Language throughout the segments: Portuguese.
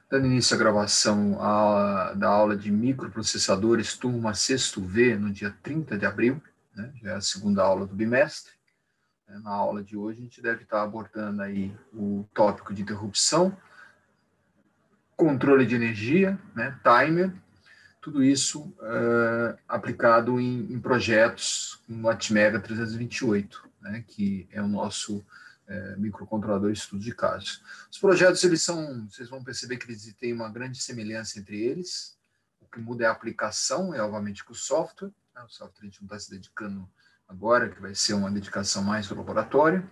Dando início à gravação da aula de microprocessadores, turma 6º V, no dia 30 de abril, né? Já é a segunda aula do bimestre. Na aula de hoje, a gente deve estar abordando aí o tópico de interrupção, controle de energia, né? Timer, tudo isso aplicado em projetos no Atmega 328, né? Que é o nosso microcontrolador de estudo de caso. Os projetos, vocês vão perceber que eles têm uma grande semelhança entre eles. O que muda é a aplicação, obviamente, com o software. Né? O software a gente não está se dedicando agora, que vai ser uma dedicação mais ao laboratório.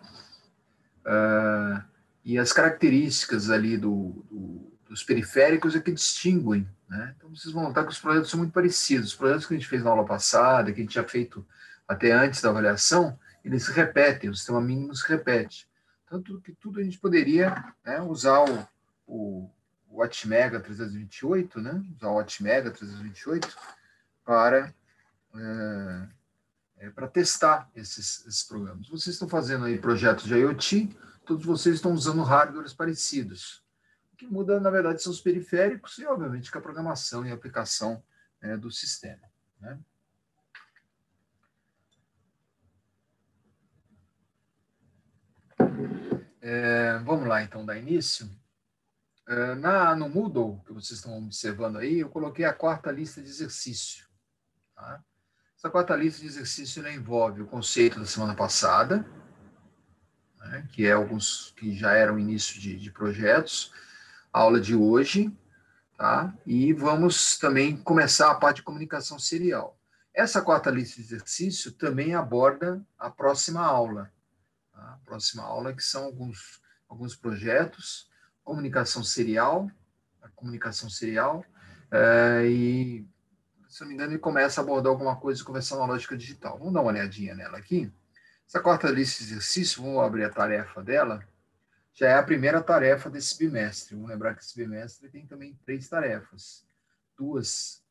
E as características ali dos periféricos é que distinguem. Né? Então, vocês vão notar que os projetos são muito parecidos. Os projetos que a gente fez na aula passada, que a gente tinha feito até antes da avaliação, eles se repetem, o sistema mínimo se repete. Tanto que tudo a gente poderia, né, usar o Atmega 328, né, usar o Atmega 328 para testar esses programas. Vocês estão fazendo aí projetos de IoT, todos vocês estão usando hardwares parecidos. O que muda, na verdade, são os periféricos e, obviamente, que a programação e a aplicação do sistema. Né? Vamos lá, então, dar início. No Moodle, que vocês estão observando aí, eu coloquei a quarta lista de exercício. Tá? Essa quarta lista de exercício envolve o conceito da semana passada, né, que é alguns que já eram início de projetos, a aula de hoje, tá? E vamos também começar a parte de comunicação serial. Essa quarta lista de exercício também aborda a próxima aula. Tá? A próxima aula, que são alguns projetos, comunicação serial, e, se não me engano, ele começa a abordar alguma coisa de conversão analógica digital. Vamos dar uma olhadinha nela aqui. Essa quarta lista de exercício, vamos abrir a tarefa dela, já é a primeira tarefa desse bimestre. Vamos lembrar que esse bimestre tem também 3 tarefas. Duas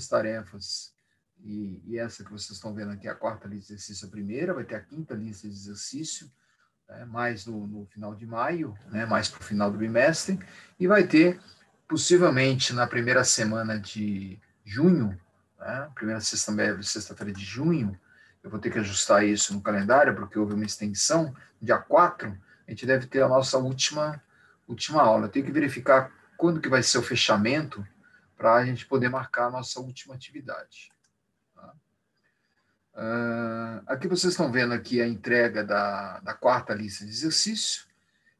tarefas, e essa que vocês estão vendo aqui, a quarta lista de exercício, a primeira, vai ter a quinta lista de exercício, mais no final de maio, né, mais para o final do bimestre, e vai ter, possivelmente, na primeira semana de junho, né, primeira sexta-feira de junho, eu vou ter que ajustar isso no calendário, porque houve uma extensão, dia 4, a gente deve ter a nossa última aula. Eu tenho que verificar quando que vai ser o fechamento, para a gente poder marcar a nossa última atividade. Tá? Aqui vocês estão vendo aqui a entrega da quarta lista de exercício.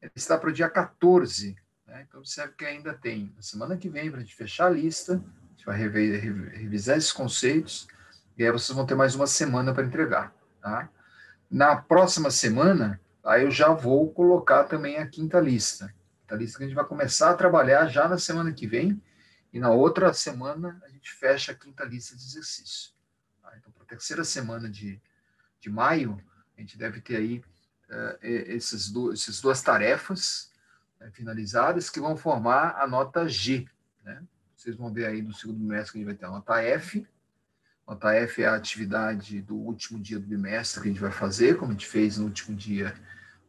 Ela está para o dia 14. Né? Então, observe que ainda tem a semana que vem para a gente fechar a lista, a gente vai revisar esses conceitos, e aí vocês vão ter mais uma semana para entregar. Tá? Na próxima semana, aí eu já vou colocar também a quinta lista. A lista que a gente vai começar a trabalhar já na semana que vem, e na outra semana a gente fecha a quinta lista de exercício. Tá? Então, para a terceira semana de maio, a gente deve ter aí essas duas tarefas finalizadas que vão formar a nota G. Né? Vocês vão ver aí no segundo bimestre que a gente vai ter a nota F. A nota F é a atividade do último dia do bimestre que a gente vai fazer, como a gente fez no último dia,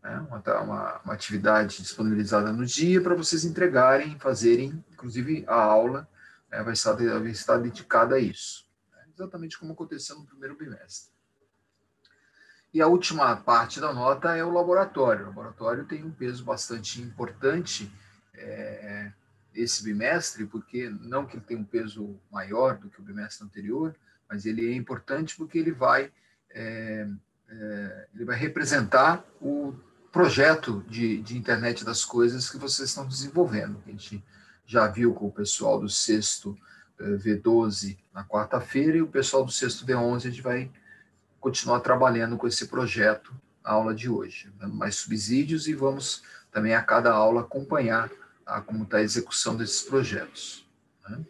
né? uma atividade disponibilizada no dia para vocês entregarem, fazerem, inclusive a aula vai estar dedicada a isso. Né? Exatamente como aconteceu no primeiro bimestre. E a última parte da nota é o laboratório. O laboratório tem um peso bastante importante esse bimestre, porque não que ele tenha um peso maior do que o bimestre anterior, mas ele é importante porque ele vai representar o projeto de internet das coisas que vocês estão desenvolvendo. A gente já viu com o pessoal do 6º V12 na quarta-feira, e o pessoal do 6º V11 a gente vai continuar trabalhando com esse projeto na aula de hoje, dando mais subsídios, e vamos também a cada aula acompanhar como está a execução desses projetos. Né?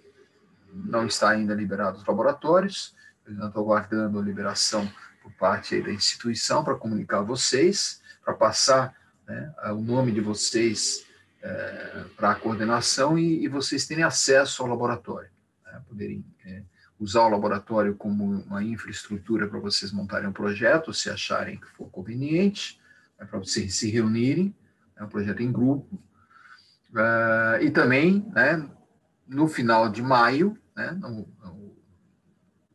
Não está ainda liberado os laboratórios, eu ainda estou aguardando a liberação por parte aí da instituição para comunicar a vocês, para passar, né, o nome de vocês para a coordenação, e vocês terem acesso ao laboratório, né, poderem usar o laboratório como uma infraestrutura para vocês montarem um projeto, se acharem que for conveniente, para vocês se reunirem, é um projeto em grupo, E também, né, no final de maio, né, no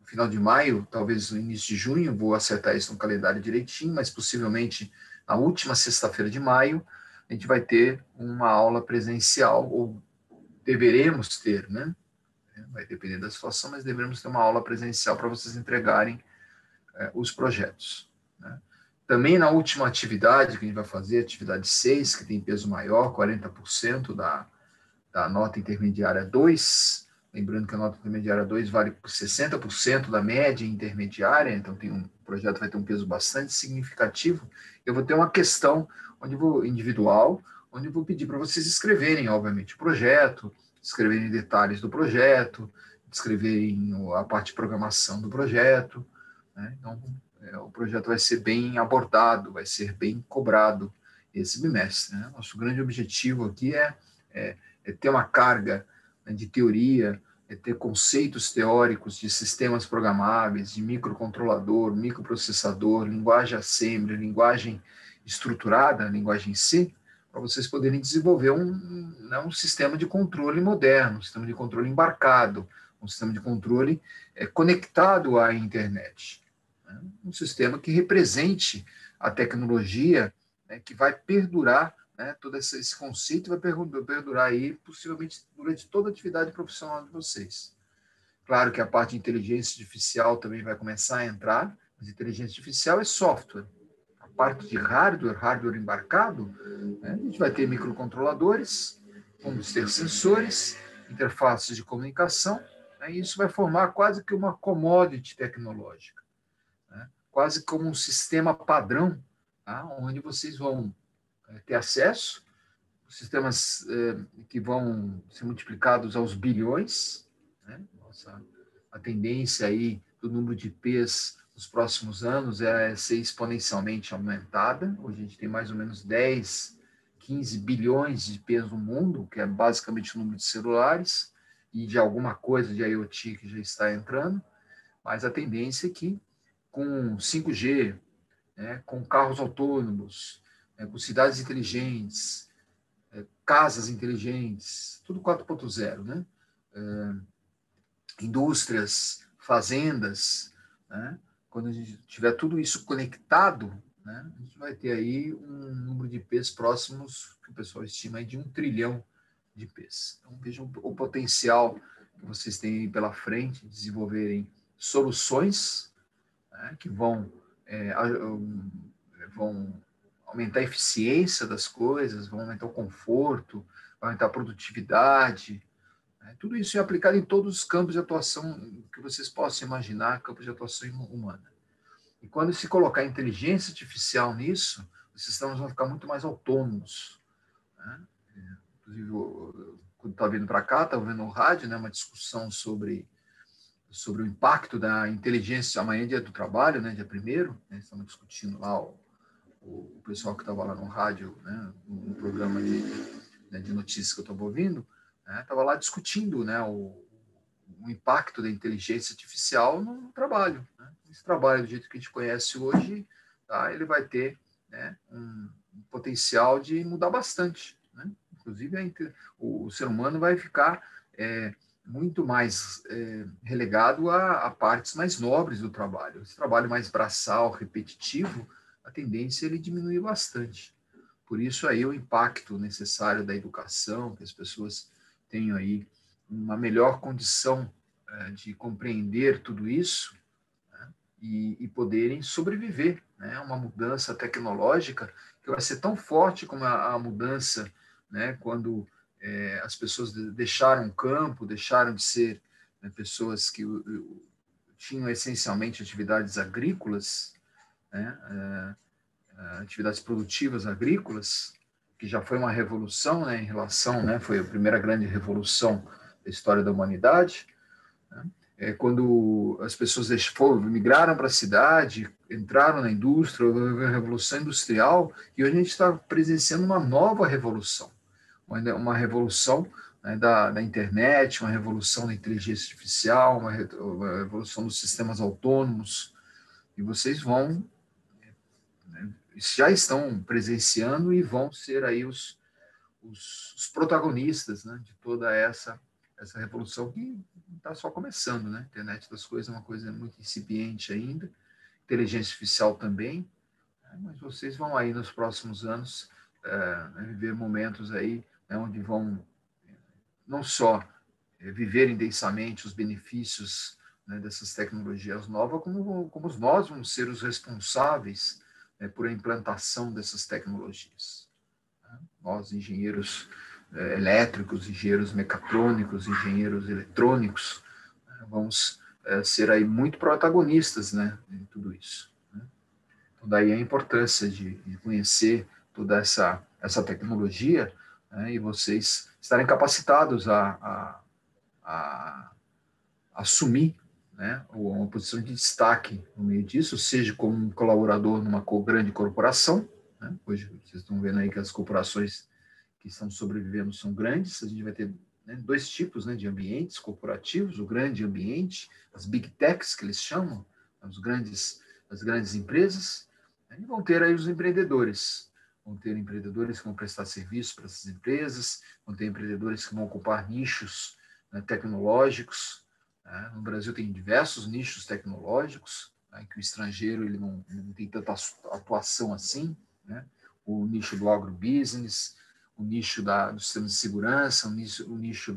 final de maio, talvez no início de junho, vou acertar isso no calendário direitinho, mas possivelmente na última sexta-feira de maio, a gente vai ter uma aula presencial, ou deveremos ter, né? Vai depender da situação, mas deveremos ter uma aula presencial para vocês entregarem os projetos. Né? Também na última atividade que a gente vai fazer, atividade 6, que tem peso maior, 40% da nota intermediária 2, lembrando que a nota intermediária 2 vale 60% da média intermediária, então o projeto vai ter um peso bastante significativo. Eu vou ter uma questão individual, onde eu vou pedir para vocês escreverem, obviamente, o projeto, escreverem detalhes do projeto, escreverem a parte de programação do projeto. Né? Então, o projeto vai ser bem abordado, vai ser bem cobrado esse bimestre. Né? Nosso grande objetivo aqui é ter uma carga, né, de teoria, ter conceitos teóricos de sistemas programáveis, de microcontrolador, microprocessador, linguagem assembly, linguagem estruturada, linguagem C, para vocês poderem desenvolver um sistema de controle moderno, um sistema de controle embarcado, um sistema de controle conectado à internet. Né? Um sistema que represente a tecnologia, né, que vai perdurar, né, todo esse conceito vai perdurar aí, possivelmente, durante toda a atividade profissional de vocês. Claro que a parte de inteligência artificial também vai começar a entrar, mas inteligência artificial é software. A parte de hardware embarcado, né, a gente vai ter microcontroladores, vamos ter sensores, interfaces de comunicação, né, e isso vai formar quase que uma commodity tecnológica, né, quase como um sistema padrão, tá, onde vocês vão ter acesso, sistemas que vão ser multiplicados aos bilhões, né? A tendência aí do número de IPs nos próximos anos é ser exponencialmente aumentada. Hoje a gente tem mais ou menos 10, 15 bilhões de IPs no mundo, que é basicamente o número de celulares, e de alguma coisa de IoT que já está entrando, mas a tendência é que com 5G, né, com carros autônomos, com cidades inteligentes, casas inteligentes, tudo 4.0, né? Indústrias, fazendas, né? Quando a gente tiver tudo isso conectado, né, a gente vai ter aí um número de IPs próximos, que o pessoal estima aí de 1 trilhão de IPs. Então, vejam o potencial que vocês têm aí pela frente, desenvolverem soluções, né, que vão aumentar a eficiência das coisas, vão aumentar o conforto, vai aumentar a produtividade. Né? Tudo isso é aplicado em todos os campos de atuação que vocês possam imaginar, campos de atuação humana. E quando se colocar inteligência artificial nisso, os sistemas vão ficar muito mais autônomos. Né? Inclusive, quando estava vindo para cá, estava vendo no rádio, né, uma discussão sobre o impacto da inteligência, amanhã é dia do trabalho, né, dia 1º, né, estamos discutindo lá o pessoal que estava lá no rádio, né, no programa de notícias que eu estava ouvindo, estava lá discutindo, né, o impacto da inteligência artificial no trabalho. Né? Esse trabalho, do jeito que a gente conhece hoje, tá, ele vai ter, né, um potencial de mudar bastante. Né? Inclusive, o ser humano vai ficar muito mais relegado a partes mais nobres do trabalho. Esse trabalho mais braçal, repetitivo, a tendência é ele diminuir bastante. Por isso aí o impacto necessário da educação, que as pessoas tenham aí uma melhor condição de compreender tudo isso, né, e poderem sobreviver, né, uma mudança tecnológica que vai ser tão forte como a mudança, né, quando as pessoas deixaram o campo, deixaram de ser, né, pessoas que tinham essencialmente atividades agrícolas, né, atividades produtivas agrícolas, que já foi uma revolução, né, em relação, né, foi a primeira grande revolução da história da humanidade, né, quando as pessoas migraram para a cidade, entraram na indústria, houve a revolução industrial, e hoje a gente está presenciando uma nova revolução, uma revolução, né, da internet, uma revolução da inteligência artificial, uma revolução dos sistemas autônomos, e vocês vão, né, já estão presenciando e vão ser aí os os protagonistas, né, de toda essa revolução que está só começando, né? A internet das coisas é uma coisa muito incipiente ainda, inteligência artificial também, né? Mas vocês vão aí nos próximos anos viver momentos aí, né, onde vão não só viver intensamente os benefícios, né, dessas tecnologias novas, como nós vamos ser os responsáveis, né, por a implantação dessas tecnologias. Né? Nós, engenheiros elétricos, engenheiros mecatrônicos, engenheiros eletrônicos, vamos ser aí muito protagonistas, né, em tudo isso. Né? Então, daí a importância de conhecer toda essa tecnologia, né, e vocês estarem capacitados a assumir, né, uma posição de destaque no meio disso, seja como um colaborador numa grande corporação, né? Hoje vocês estão vendo aí que as corporações que estão sobrevivendo são grandes, a gente vai ter, né, dois tipos, né, de ambientes corporativos, o grande ambiente, as big techs que eles chamam, as grandes empresas, né, e vão ter aí os empreendedores, vão ter empreendedores que vão prestar serviço para essas empresas, vão ter empreendedores que vão ocupar nichos, né, tecnológicos, né? No Brasil tem diversos nichos tecnológicos, né, que o estrangeiro ele não tem tanta atuação assim, né? O nicho do agrobusiness, o nicho do sistema de segurança, o nicho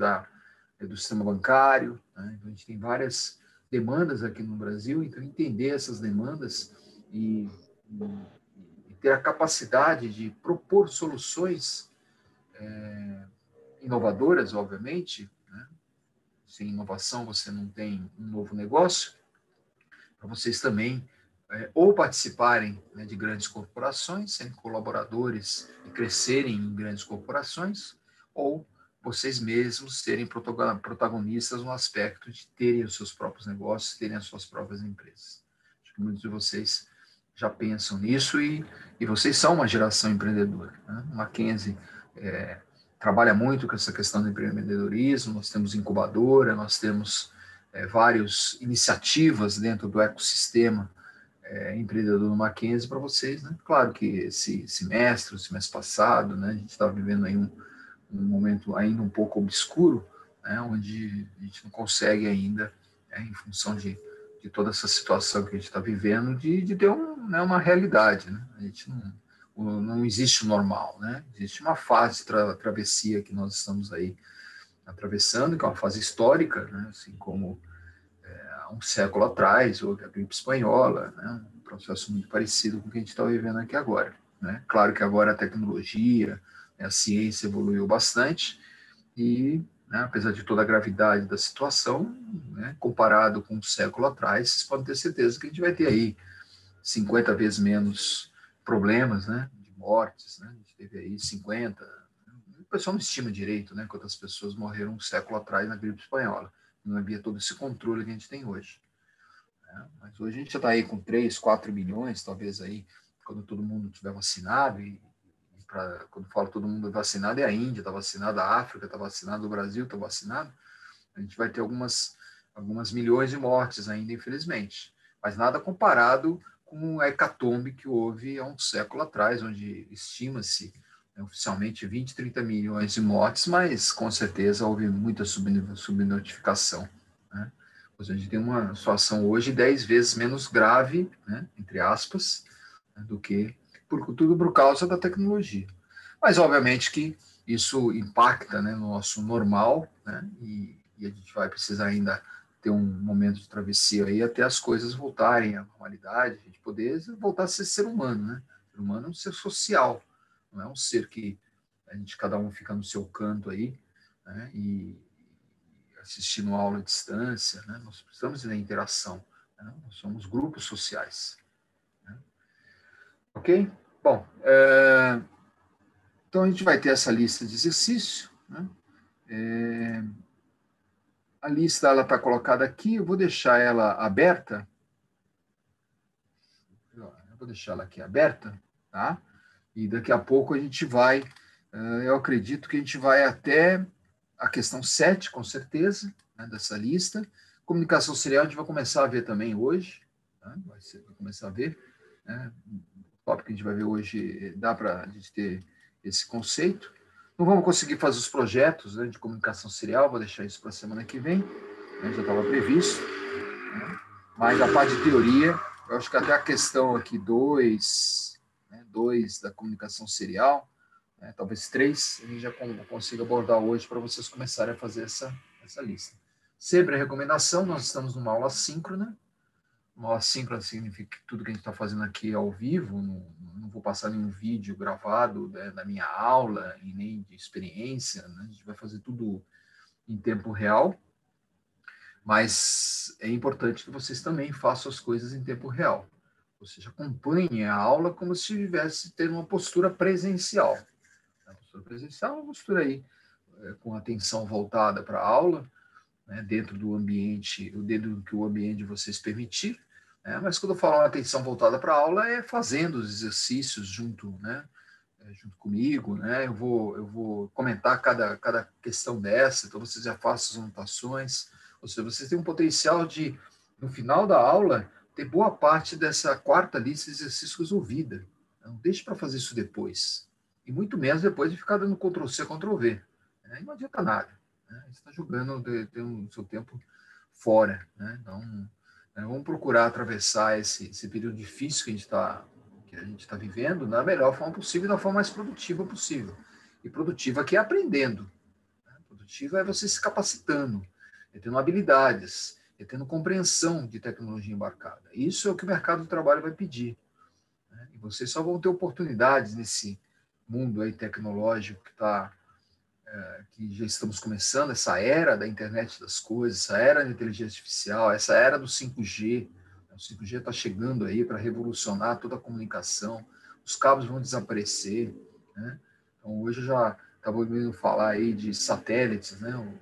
do sistema bancário, né? Então, a gente tem várias demandas aqui no Brasil, então entender essas demandas e ter a capacidade de propor soluções inovadoras, obviamente, né? Sem inovação você não tem um novo negócio, para vocês também ou participarem, né, de grandes corporações, serem colaboradores e crescerem em grandes corporações, ou vocês mesmos serem protagonistas no aspecto de terem os seus próprios negócios, terem as suas próprias empresas. Acho que muitos de vocês já pensam nisso e vocês são uma geração empreendedora. Né? O Mackenzie trabalha muito com essa questão do empreendedorismo, nós temos incubadora, nós temos várias iniciativas dentro do ecossistema empreendedor no Mackenzie para vocês, né? Claro que esse semestre, o semestre passado, né, a gente está vivendo aí um momento ainda um pouco obscuro, né, onde a gente não consegue ainda, em função de toda essa situação que a gente está vivendo, de ter né, uma realidade, né? A gente não existe o normal, né? Existe uma fase de travessia que nós estamos aí atravessando, que é uma fase histórica, né? Assim como há um século atrás, houve a gripe espanhola, né? Um processo muito parecido com o que a gente está vivendo aqui agora. Né? Claro que agora a tecnologia, a ciência evoluiu bastante e, né, apesar de toda a gravidade da situação, né, comparado com um século atrás, vocês podem ter certeza que a gente vai ter aí 50 vezes menos problemas, né, de mortes, né? A gente teve aí 50, o pessoal não estima direito, né, quantas pessoas morreram um século atrás na gripe espanhola. Não havia todo esse controle que a gente tem hoje. Né? Mas hoje a gente já está aí com 3, 4 milhões, talvez aí, quando todo mundo tiver vacinado, quando falo todo mundo vacinado, é a Índia está vacinada, a África está vacinada, o Brasil está vacinado, a gente vai ter algumas milhões de mortes ainda, infelizmente. Mas nada comparado com a hecatombe que houve há um século atrás, onde estima-se, né, oficialmente 20, 30 milhões de mortes, mas com certeza houve muita subnotificação. Né? A gente tem uma situação hoje 10 vezes menos grave, né, entre aspas, né, do que tudo por causa da tecnologia. Mas, obviamente, que isso impacta, né, no nosso normal, né, e a gente vai precisar ainda ter um momento de travessia aí até as coisas voltarem à normalidade, a gente poder voltar a ser ser humano, né? O ser humano é um ser social, não é um ser que a gente cada um fica no seu canto aí, né, e assistindo aula à distância, né? Nós precisamos da interação, né? Nós somos grupos sociais. Né? Ok? Bom, então a gente vai ter essa lista de exercício, né? A lista ela está colocada aqui, eu vou deixar ela aberta. Eu vou deixar ela aqui aberta, tá? E daqui a pouco a gente vai, eu acredito que a gente vai até a questão 7, com certeza, né, dessa lista. Comunicação serial a gente vai começar a ver também hoje, tá? Vai começar a ver. Né? O tópico que a gente vai ver hoje dá para a gente ter esse conceito. Não vamos conseguir fazer os projetos, né, de comunicação serial, vou deixar isso para a semana que vem, né, já estava previsto, né, mas a parte de teoria, eu acho que até a questão aqui 2, né, 2 da comunicação serial, né, talvez 3, a gente já consiga abordar hoje para vocês começarem a fazer essa lista. Sempre a recomendação, nós estamos numa aula síncrona. Uma aula síncrona significa que tudo que a gente está fazendo aqui é ao vivo, não vou passar nenhum vídeo gravado, né, da minha aula e nem de experiência, né? A gente vai fazer tudo em tempo real, mas é importante que vocês também façam as coisas em tempo real. Ou seja, acompanhem a aula como se estivesse tendo uma postura presencial. A postura presencial é uma postura aí com atenção voltada para a aula, né, dentro do ambiente, dentro do que o ambiente de vocês permitir, né, mas quando eu falo atenção voltada para a aula, é fazendo os exercícios junto, né, junto comigo, né, eu vou comentar cada questão dessa, então vocês já façam as anotações, ou seja, vocês têm um potencial de, no final da aula, ter boa parte dessa quarta lista de exercícios resolvida. Não deixe para fazer isso depois, e muito menos depois de ficar dando Ctrl+C, Ctrl+V, né, não adianta nada. Né? Você está jogando o seu tempo fora. Né? Então, né, vamos procurar atravessar esse período difícil que a gente tá vivendo da melhor forma possível, da forma mais produtiva possível. E produtiva aqui é aprendendo. Né? Produtiva é você se capacitando, é tendo habilidades, é tendo compreensão de tecnologia embarcada. Isso é o que o mercado do trabalho vai pedir. Né? E vocês só vão ter oportunidades nesse mundo aí tecnológico que já estamos começando, essa era da internet das coisas, essa era da inteligência artificial, essa era do 5G. O 5G está chegando aí para revolucionar toda a comunicação, os cabos vão desaparecer. Né? Então, hoje eu já estava ouvindo falar aí de satélites, né?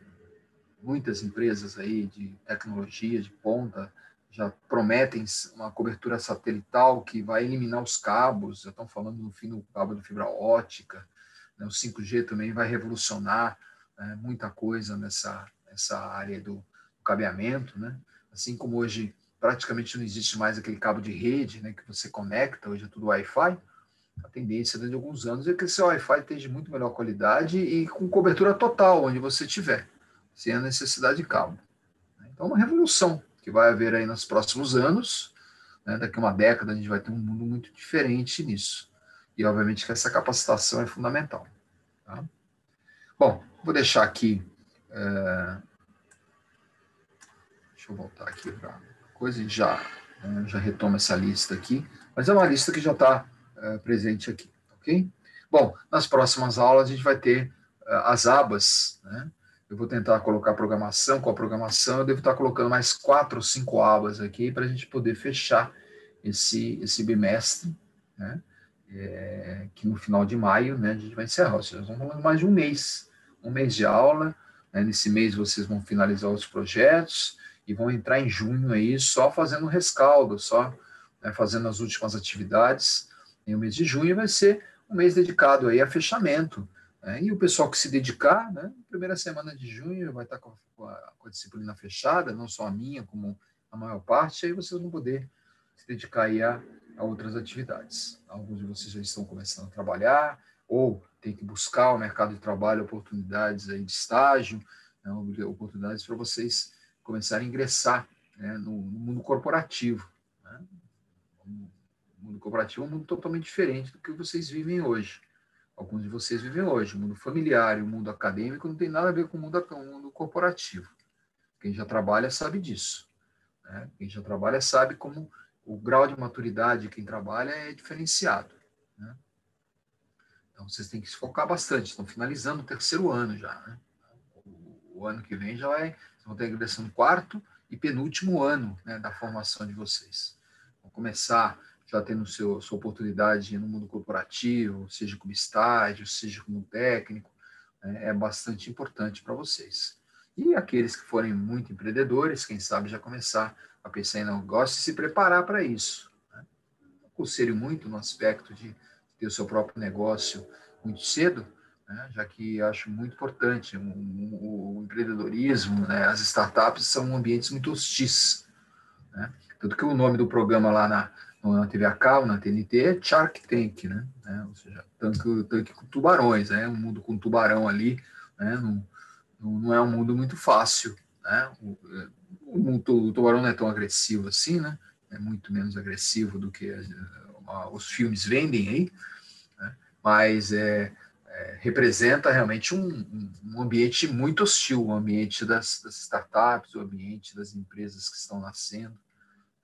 Muitas empresas aí de tecnologia de ponta já prometem uma cobertura satelital que vai eliminar os cabos, já estão falando no fim do cabo de fibra ótica. O 5G também vai revolucionar, né, muita coisa nessa área do cabeamento, né? Assim como hoje praticamente não existe mais aquele cabo de rede, né, que você conecta, hoje é tudo Wi-Fi, a tendência dentro de alguns anos é que esse Wi-Fi esteja de muito melhor qualidade e com cobertura total onde você estiver, sem a necessidade de cabo. Então, é uma revolução que vai haver aí nos próximos anos, né? Daqui a uma década a gente vai ter um mundo muito diferente nisso. E, obviamente, que essa capacitação é fundamental. Tá? Bom, vou deixar aqui. Deixa eu voltar aqui para a coisa e já retomo essa lista aqui. Mas é uma lista que já está presente aqui, ok? Bom, nas próximas aulas a gente vai ter as abas, né? Eu vou tentar colocar programação. Com a programação, eu devo estar colocando mais 4 ou 5 abas aqui para a gente poder fechar esse bimestre, né? Que no final de maio, né, a gente vai encerrar. Ou seja, nós vamos falando mais de um mês de aula. Né? Nesse mês vocês vão finalizar os projetos e vão entrar em junho aí só fazendo um rescaldo, só, né, fazendo as últimas atividades. E o mês de junho vai ser um mês dedicado aí a fechamento. Né? E o pessoal que se dedicar, né, na primeira semana de junho vai estar com a disciplina fechada, não só a minha, como a maior parte, aí vocês vão poder se dedicar aí a outras atividades. Alguns de vocês já estão começando a trabalhar, ou tem que buscar o mercado de trabalho, oportunidades aí de estágio, né, oportunidades para vocês começarem a ingressar, né, no mundo corporativo. Né? O mundo corporativo é um mundo totalmente diferente do que vocês vivem hoje. Alguns de vocês vivem hoje. O mundo familiar e o mundo acadêmico não tem nada a ver com o mundo corporativo. Quem já trabalha sabe disso. Né? Quem já trabalha sabe como o grau de maturidade de quem trabalha é diferenciado. Né? Então, vocês têm que se focar bastante. Estão finalizando o terceiro ano já. Né? O ano que vem vocês vão ter a ingressão no quarto e penúltimo ano, né, da formação de vocês. Vão começar já tendo sua oportunidade no mundo corporativo, seja como estágio, seja como técnico, né, é bastante importante para vocês. E aqueles que forem muito empreendedores, quem sabe já começar a pensar em negócio e se preparar para isso. Né? Não aconselho muito no aspecto de ter o seu próprio negócio muito cedo, né? Já que acho muito importante o empreendedorismo, né? As startups são ambientes muito hostis. Né? Tanto que o nome do programa lá na TV a cabo, na TNT, é Shark Tank, né? Ou seja, tanque com tubarões, né? Um mundo com tubarão ali, né? Não é um mundo muito fácil, né? O tubarão não é tão agressivo assim, né? É muito menos agressivo do que os filmes vendem aí, né? Mas representa realmente um ambiente muito hostil, o ambiente das startups, o ambiente das empresas que estão nascendo,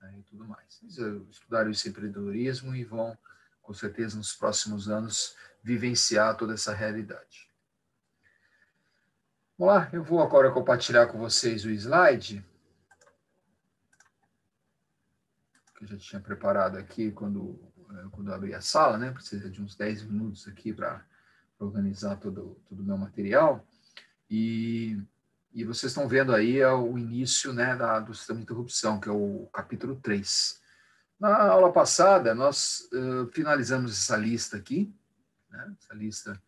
né, e tudo mais. Eles estudaram esse empreendedorismo e vão, com certeza, nos próximos anos, vivenciar toda essa realidade. Vamos lá, eu vou agora compartilhar com vocês o slide que eu já tinha preparado aqui quando eu abri a sala, né? Precisa de uns 10 minutos aqui para organizar todo o meu material. E vocês estão vendo aí o início, né, do sistema de interrupção, que é o capítulo 3. Na aula passada, nós finalizamos essa lista aqui, né? Essa lista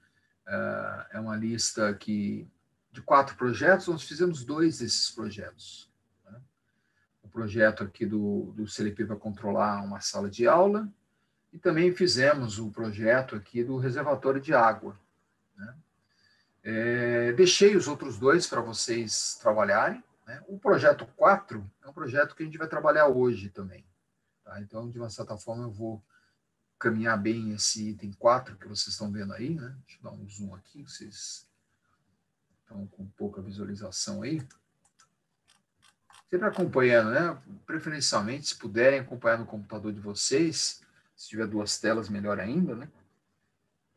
é uma lista de 4 projetos, nós fizemos 2 desses projetos. Né? O projeto aqui do CLP para controlar uma sala de aula, e também fizemos o projeto aqui do reservatório de água. Né? Deixei os outros 2 para vocês trabalharem. Né? O projeto 4 é um projeto que a gente vai trabalhar hoje também. Tá? Então, de uma certa forma, eu vou caminhar bem esse item 4 que vocês estão vendo aí. Né? Deixa eu dar um zoom aqui, vocês estão com pouca visualização aí. Sempre acompanhando, né? Preferencialmente, se puderem acompanhar no computador de vocês, se tiver 2 telas, melhor ainda, né?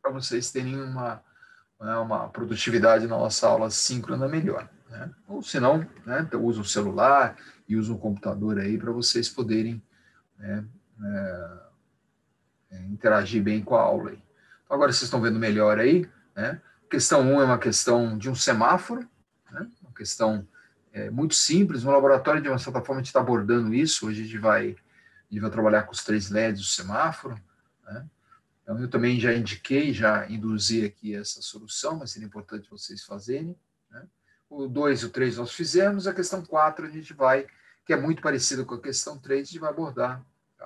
Para vocês terem uma produtividade na nossa aula síncrona melhor. Né? Ou se não, né, usa o celular e usa o computador aí para vocês poderem, né, interagir bem com a aula. Aí. Então, agora vocês estão vendo melhor aí. Né? Questão 1 é uma questão de um semáforo, né? Uma questão muito simples. No laboratório, de uma certa forma, a gente está abordando isso. Hoje a gente vai trabalhar com os 3 LEDs do semáforo. Né? Então, eu também já indiquei, já induzi aqui essa solução, mas seria importante vocês fazerem. Né? O 2 e o 3 nós fizemos, a questão 4 a gente vai, que é muito parecida com a questão 3, a gente vai abordar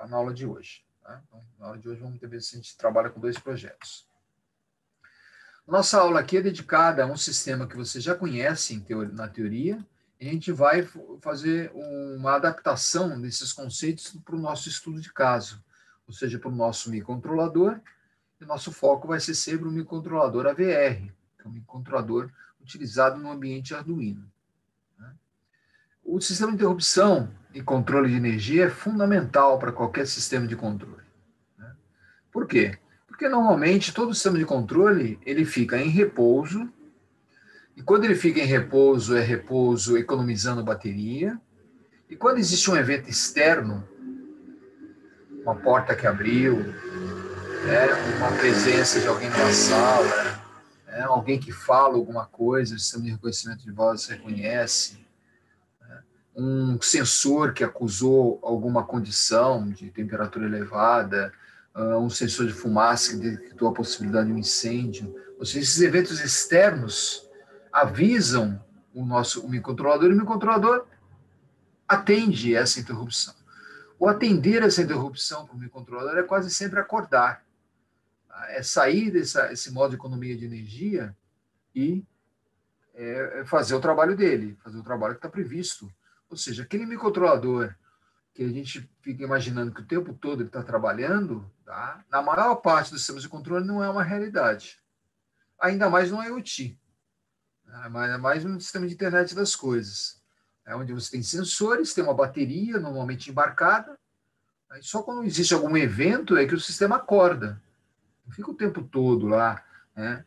na aula de hoje. Tá? Então, na aula de hoje vamos ver se a gente trabalha com 2 projetos. Nossa aula aqui é dedicada a um sistema que vocês já conhecem na teoria, e a gente vai fazer uma adaptação desses conceitos para o nosso estudo de caso, ou seja, para o nosso microcontrolador. O nosso foco vai ser sempre o microcontrolador AVR, que é um microcontrolador utilizado no ambiente Arduino. O sistema de interrupção e controle de energia é fundamental para qualquer sistema de controle. Por quê? Porque normalmente todo sistema de controle ele fica em repouso, e quando ele fica em repouso, é repouso economizando bateria, e quando existe um evento externo, uma porta que abriu, uma presença de alguém na sala, alguém que fala alguma coisa, o sistema de reconhecimento de voz reconhece, um sensor que acusou alguma condição de temperatura elevada, um sensor de fumaça que detectou a possibilidade de um incêndio. Ou seja, esses eventos externos avisam o microcontrolador, e o microcontrolador atende essa interrupção. O atender essa interrupção para o microcontrolador é quase sempre acordar. É sair desse modo de economia de energia e fazer o trabalho dele, fazer o trabalho que está previsto. Ou seja, aquele microcontrolador que a gente fica imaginando que o tempo todo ele está trabalhando, tá? Na maior parte dos sistemas de controle não é uma realidade. Ainda mais no IoT. É mais um sistema de internet das coisas. Onde você tem sensores, tem uma bateria normalmente embarcada, só quando existe algum evento é que o sistema acorda. Não fica o tempo todo lá, né,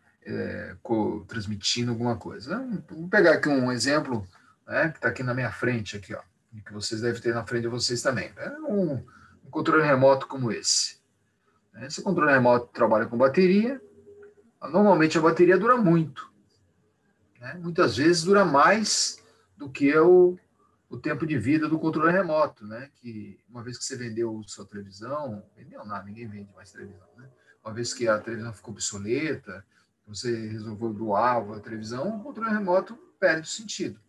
transmitindo alguma coisa. Vou pegar aqui um exemplo, né, que está aqui na minha frente, aqui, ó, e que vocês devem ter na frente de vocês também. Um controle remoto como esse. Esse controle remoto trabalha com bateria. Normalmente a bateria dura muito. Né? Muitas vezes dura mais do que o tempo de vida do controle remoto, né? Que uma vez que você vendeu sua televisão, vendeu nada, ninguém vende mais televisão, né? Uma vez que a televisão ficou obsoleta, você resolveu doar a televisão, o controle remoto perde o sentido.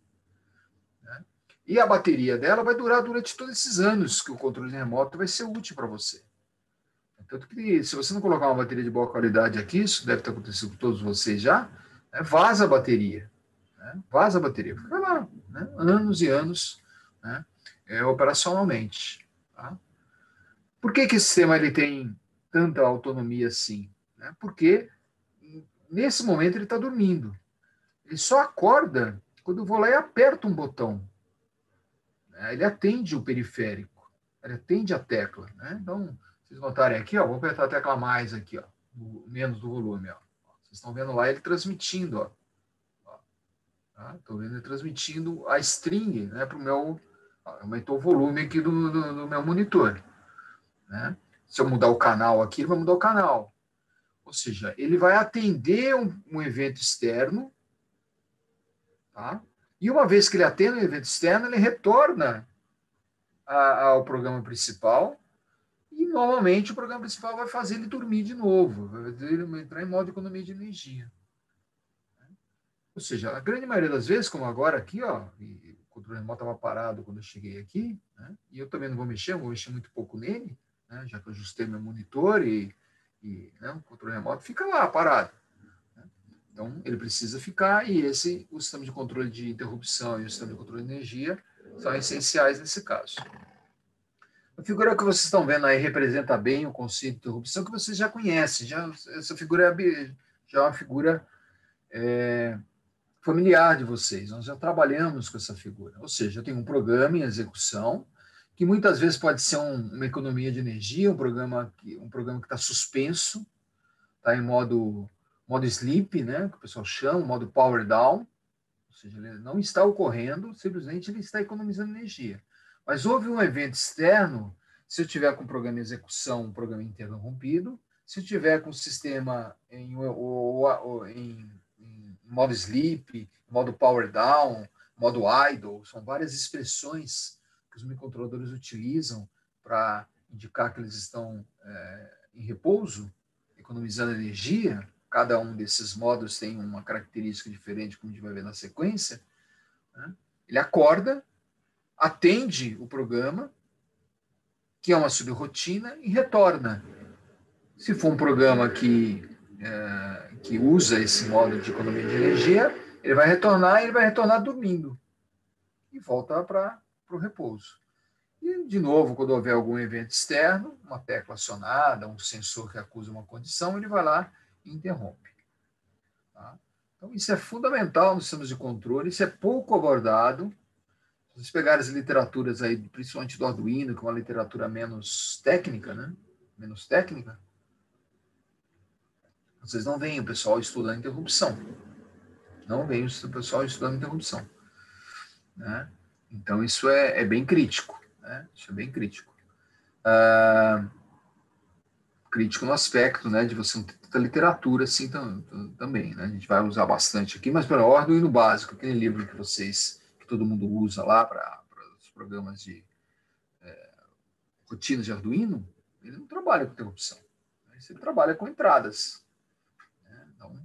E a bateria dela vai durar durante todos esses anos que o controle remoto vai ser útil para você. Tanto que, se você não colocar uma bateria de boa qualidade aqui, isso deve ter acontecido com todos vocês já, né, vaza a bateria. Né, vaza a bateria. Fica lá, né, anos e anos, né, operacionalmente. Tá? Por que esse sistema ele tem tanta autonomia assim? Né? Porque, nesse momento, ele está dormindo. Ele só acorda quando eu vou lá e aperto um botão. Né? Ele atende o periférico, ele atende a tecla. Né? Então, vocês notarem aqui, ó, vou apertar a tecla mais aqui, ó, menos do volume. Ó. Vocês estão vendo lá ele transmitindo. Ó. Estou vendo ele transmitindo a string, né, para o meu. Aumentou o volume aqui do meu monitor. Né? Se eu mudar o canal aqui, ele vai mudar o canal. Ou seja, ele vai atender um evento externo. Tá? E uma vez que ele atende o evento externo, ele retorna ao programa principal. E, normalmente, o programa principal vai fazer ele dormir de novo, vai fazer ele entrar em modo de economia de energia. Ou seja, a grande maioria das vezes, como agora aqui, ó, o controle remoto estava parado quando eu cheguei aqui, né, e eu também não vou mexer muito pouco nele, né, já que eu ajustei meu monitor né, o controle remoto fica lá parado. Né. Então, ele precisa ficar, e o sistema de controle de interrupção e o sistema de controle de energia são essenciais nesse caso. A figura que vocês estão vendo aí representa bem o conceito de interrupção que vocês já conhecem. Essa figura já é uma figura familiar de vocês. Nós já trabalhamos com essa figura. Ou seja, eu tenho um programa em execução que muitas vezes pode ser uma economia de energia, um programa que está suspenso, está em modo sleep, né, que o pessoal chama, modo power down. Ou seja, ele não está ocorrendo, simplesmente ele está economizando energia. Mas houve um evento externo, se eu tiver com o programa em execução, um programa interrompido, se eu tiver com o sistema em modo sleep, modo power down, modo idle, são várias expressões que os microcontroladores utilizam para indicar que eles estão em repouso, economizando energia. Cada um desses modos tem uma característica diferente, como a gente vai ver na sequência. Né? Ele acorda, atende o programa, que é uma subrotina, e retorna. Se for um programa que usa esse modo de economia de energia, ele vai retornar dormindo. E volta para o repouso. E, de novo, quando houver algum evento externo, uma tecla acionada, um sensor que acusa uma condição, ele vai lá e interrompe. Tá? Então, isso é fundamental nos sistemas de controle, isso é pouco abordado. Se vocês pegarem as literaturas aí, principalmente do Arduino, que é uma literatura menos técnica, né? Menos técnica, vocês não veem o pessoal estudando interrupção. Não veem o pessoal estudando interrupção. Né? Então, isso é bem crítico. Né? Isso é bem crítico. Crítico no aspecto, né, de você não ter tanta literatura assim também. Né? A gente vai usar bastante aqui, mas para o Arduino básico, aquele livro que todo mundo usa lá para os programas de rotinas de Arduino, ele não trabalha com interrupção. Né? Ele trabalha com entradas. Né? Então,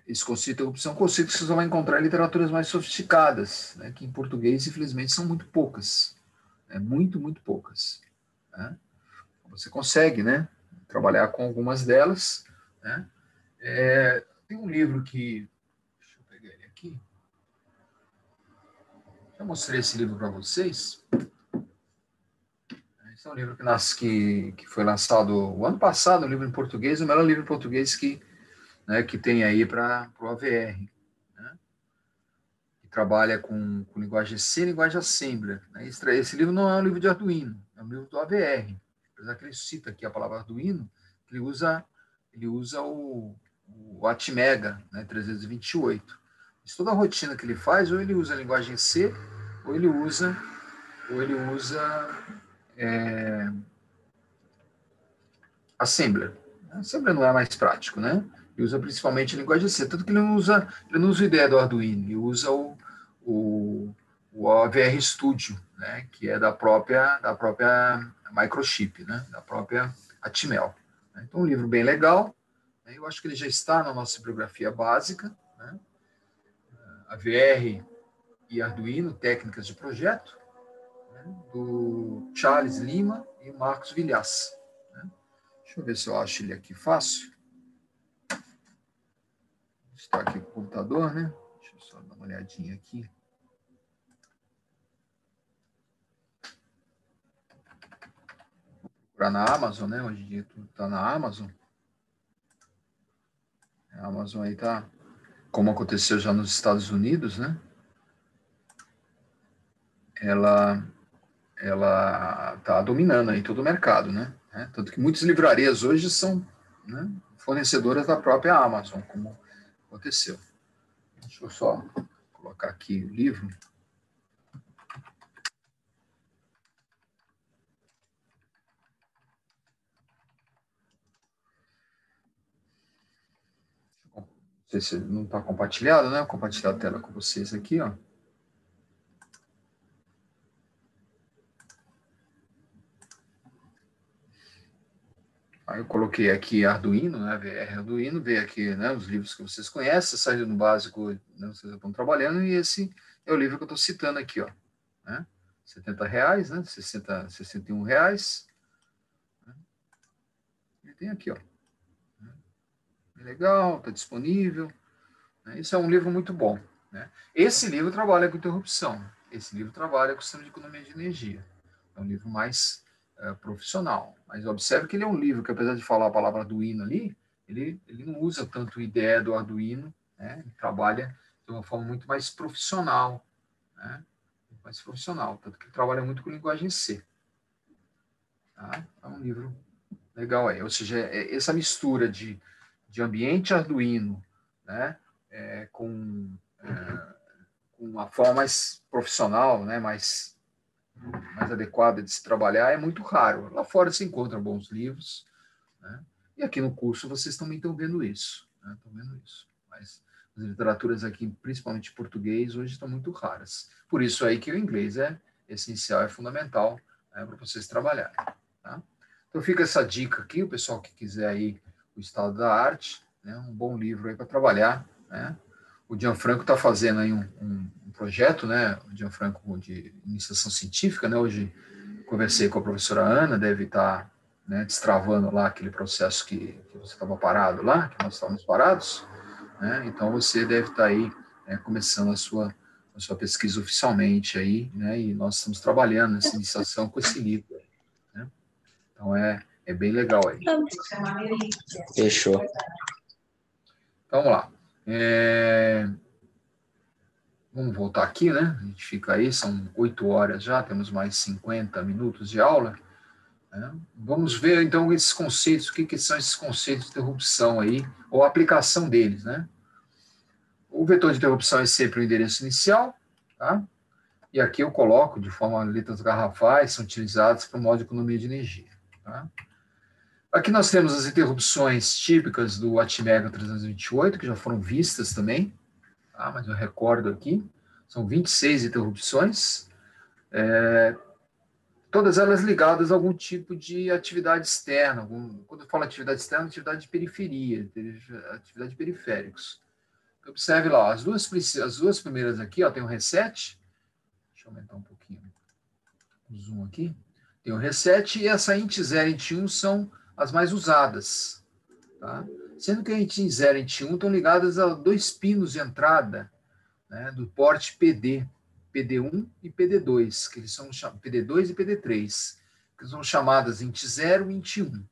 esse conceito de interrupção é um conceito que você vai encontrar em literaturas mais sofisticadas, né, que em português, infelizmente, são muito poucas. Né? Muito, muito poucas. Né? Você consegue, né, trabalhar com algumas delas. Né? Tem um livro que... Deixa eu pegar ele aqui. Já mostrei esse livro para vocês. Esse é um livro que foi lançado o ano passado, um livro em português, o melhor livro em português que tem aí para o AVR. Né? Que trabalha com linguagem C e linguagem Assembler. Né? Esse livro não é um livro de Arduino, é um livro do AVR. Apesar que ele cita aqui a palavra Arduino, ele usa o Atmega, né, 328. Mas toda a rotina que ele faz, ou ele usa a linguagem C, ou ele usa Assembler. Assembler não é mais prático, né? Ele usa principalmente a linguagem C, tanto que ele não usa a ideia do Arduino, ele usa o AVR Studio, né, que é da própria Microchip, né, da própria Atmel. Então, um livro bem legal. Eu acho que ele já está na nossa bibliografia básica, né? AVR e Arduino, técnicas de projeto, né? Do Charles Lima e Marcos Vilhas. Né? Deixa eu ver se eu acho ele aqui fácil. Está aqui com o computador, né? Deixa eu só dar uma olhadinha aqui. Vou procurar na Amazon, né? Hoje em dia tudo está na Amazon. A Amazon aí tá, como aconteceu já nos Estados Unidos, né? Ela está dominando aí todo o mercado, né? Tanto que muitas livrarias hoje são, né, fornecedoras da própria Amazon, como aconteceu. Deixa eu só colocar aqui o livro. Não sei se não está compartilhado, né? Vou compartilhar a tela com vocês aqui, ó. Aí eu coloquei aqui Arduino, né? VR Arduino, veio aqui, né, os livros que vocês conhecem, saindo no básico, né, vocês estão trabalhando, e esse é o livro que eu estou citando aqui, ó. Né? R$70, né? 61 reais. E tem aqui, ó. Legal, está disponível. Isso é um livro muito bom. Né? Esse livro trabalha com interrupção. Esse livro trabalha com sistema de economia de energia. É um livro mais profissional. Mas observe que ele é um livro que, apesar de falar a palavra Arduino ali, ele não usa tanto a ideia do Arduino, né? Ele trabalha de uma forma muito mais profissional. Né? Mais profissional, tanto que ele trabalha muito com linguagem C. Tá? É um livro legal aí. Ou seja, essa mistura de ambiente Arduino, né? Com uma forma mais profissional, né? mais adequada de se trabalhar, é muito raro. Lá fora se encontram bons livros, né? E aqui no curso vocês também estão vendo isso. Né? Estão vendo isso. Mas as literaturas aqui, principalmente em português, hoje estão muito raras. Por isso aí que o inglês é essencial, é fundamental, né, para vocês trabalharem. Tá? Então fica essa dica aqui, o pessoal que quiser aí o Estado da Arte, né, um bom livro aí para trabalhar. Né? O Gianfranco está fazendo aí um projeto, né, o Gianfranco de iniciação científica, né, hoje conversei com a professora Ana, deve estar, né, destravando lá aquele processo que você estava parado lá, que nós estávamos parados, né, então você deve estar aí, né, começando a sua pesquisa oficialmente aí, né, e nós estamos trabalhando nessa iniciação com esse livro, né, então é bem legal aí. Fechou. Então, vamos lá. Vamos voltar aqui, né? A gente fica aí, são 8 horas já, temos mais 50 minutos de aula. Né? Vamos ver, então, esses conceitos, o que são esses conceitos de interrupção aí, ou a aplicação deles, né? O vetor de interrupção é sempre o endereço inicial, tá? E aqui eu coloco, de forma letras garrafais, são utilizadas para o modo de economia de energia, tá? Aqui nós temos as interrupções típicas do Atmega 328, que já foram vistas também, tá? Mas eu recordo aqui, são 26 interrupções, todas elas ligadas a algum tipo de atividade externa. Quando eu falo atividade externa, atividade de periferia, atividade de periféricos. Observe lá, as duas primeiras aqui, ó, tem o reset. Deixa eu aumentar um pouquinho o zoom aqui. Tem o reset e essa int 0 e int 1 são as mais usadas. Tá? Sendo que a int 0 e int 1 estão ligadas a dois pinos de entrada, né, do porte PD, PD1 e PD2, que eles são PD2 e PD3, que são chamadas int 0 e int 1.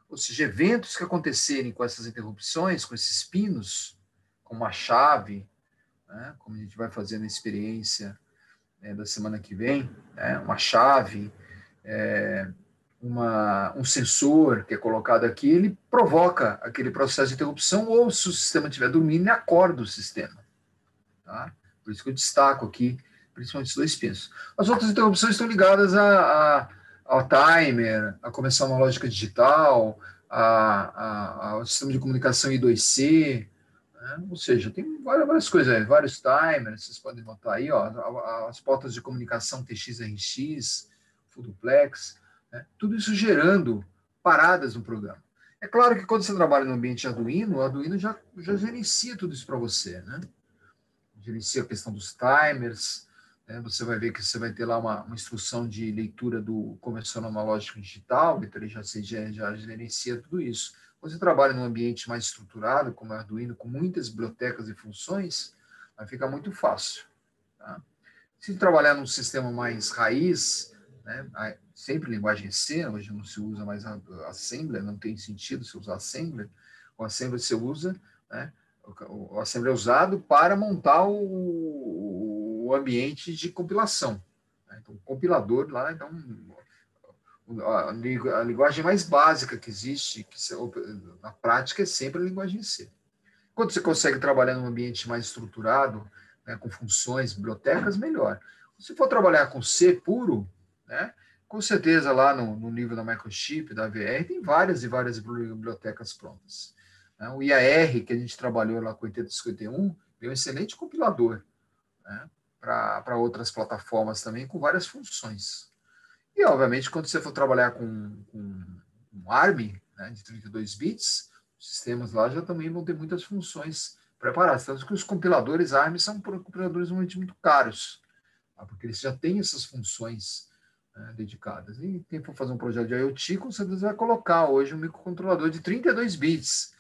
Ou seja, eventos que acontecerem com essas interrupções, com esses pinos, como a chave, né, como a gente vai fazer na experiência da semana que vem, né, uma chave, um sensor que é colocado aqui, ele provoca aquele processo de interrupção, ou se o sistema estiver dormindo, ele acorda o sistema. Tá? Por isso que eu destaco aqui, principalmente os dois pinos. As outras interrupções estão ligadas ao timer, à conversão analógica digital, ao sistema de comunicação I2C, né? Ou seja, tem várias coisas aí, vários timers, vocês podem notar aí, ó, as portas de comunicação TX-RX, full duplex, né? Tudo isso gerando paradas no programa. É claro que quando você trabalha no ambiente Arduino, o Arduino já gerencia tudo isso para você, né? Gerencia a questão dos timers, né? Você vai ver que você vai ter lá uma instrução de leitura do conversor analógico digital, então ele já gerencia tudo isso. Quando você trabalha num ambiente mais estruturado, como o Arduino, com muitas bibliotecas e funções, vai ficar muito fácil. Tá? Se trabalhar num sistema mais raiz, né, sempre linguagem C, hoje não se usa mais Assembler, não tem sentido se usar Assembler. O Assembler você usa, né, o Assembler é usado para montar o ambiente de compilação. Né? Então, o compilador lá, então, a linguagem mais básica que existe, na prática, é sempre a linguagem C. Quando você consegue trabalhar num ambiente mais estruturado, né, com funções, bibliotecas, melhor. Se for trabalhar com C puro, né, com certeza lá no nível da Microchip, da VR, tem várias e várias bibliotecas prontas. Né? O IAR, que a gente trabalhou lá com o 8051, é um excelente compilador, né, para outras plataformas também, com várias funções. E, obviamente, quando você for trabalhar com um ARM, né, de 32 bits, os sistemas lá já também vão ter muitas funções preparadas. Tanto que os compiladores ARM são compiladores muito caros, tá? Porque eles já têm essas funções, né, dedicadas. E quem for fazer um projeto de IoT, com certeza vai colocar hoje um microcontrolador de 32 bits.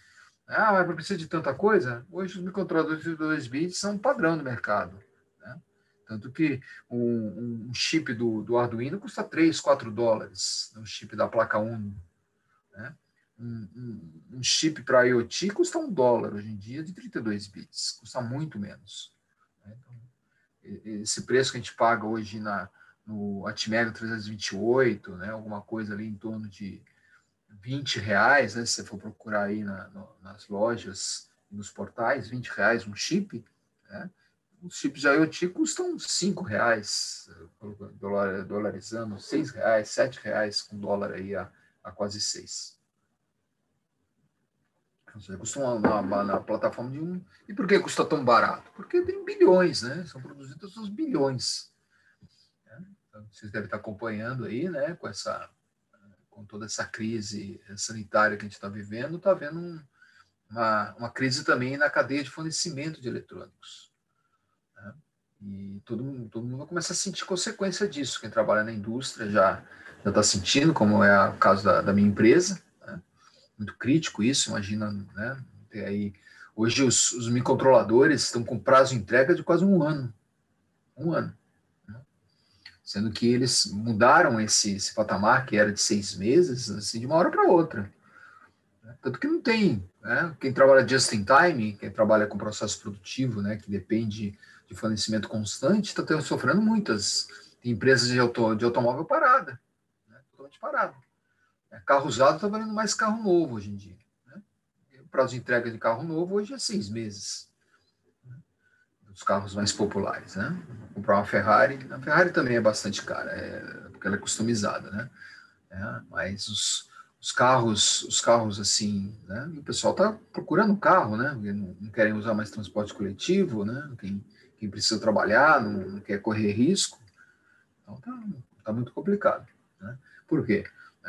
Ah, mas precisa de tanta coisa? Hoje os microcontroladores de 32 bits são um padrão no mercado. Né? Tanto que um chip do Arduino custa 3, 4 dólares, um chip da placa Uno. Né? Um chip para IoT custa $1 hoje em dia, de 32 bits, custa muito menos. Né? Então, esse preço que a gente paga hoje no Atmega 328, né? Alguma coisa ali em torno de R$ 20, né? Se você for procurar aí nas lojas, nos portais, R$ 20 um chip, né? Os chips de IoT custam R$ 5, dolarizando, R$ 6, R$ 7, com dólar aí a quase 6. Ou seja, custa na plataforma de um. E por que custa tão barato? Porque tem bilhões, né? São produzidos os bilhões. Né? Então, vocês devem estar acompanhando aí, né? Com toda essa crise sanitária que a gente está vivendo, está havendo uma crise também na cadeia de fornecimento de eletrônicos. Né? E todo mundo vai começar a sentir consequência disso. Quem trabalha na indústria já está sentindo, como é o caso da minha empresa. Né? Muito crítico isso, imagina, né? Aí, hoje os microcontroladores estão com prazo de entrega de quase um ano. Um ano. Né? Sendo que eles mudaram esse patamar, que era de 6 meses, assim, de uma hora para outra. Tanto que não tem. Né? Quem trabalha just in time, quem trabalha com processo produtivo, né, que depende de fornecimento constante, está sofrendo muitas. Tem empresas de automóvel parada, né, totalmente parada. Carro usado está valendo mais carro novo hoje em dia. Né? O prazo de entrega de carro novo hoje é 6 meses. Né? Os carros mais populares. Né? Comprar uma Ferrari, a Ferrari também é bastante cara, porque ela é customizada. Né? Mas os carros assim, né? E o pessoal está procurando carro, né? Não querem usar mais transporte coletivo, né? Quem precisa trabalhar, não quer correr risco. Então tá muito complicado. Né? Por quê?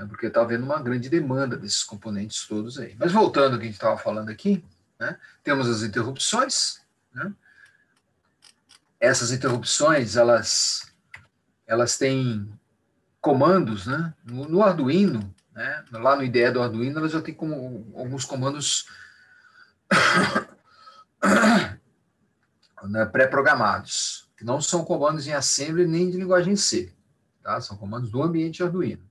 Porque está havendo uma grande demanda desses componentes todos aí. Mas voltando ao que a gente estava falando aqui, né? Temos as interrupções. Né? Essas interrupções, elas têm comandos, né? No Arduino, né? Lá no IDE do Arduino, ela já tem alguns comandos né, pré-programados, que não são comandos em assembly nem de linguagem C, tá? São comandos do ambiente Arduino.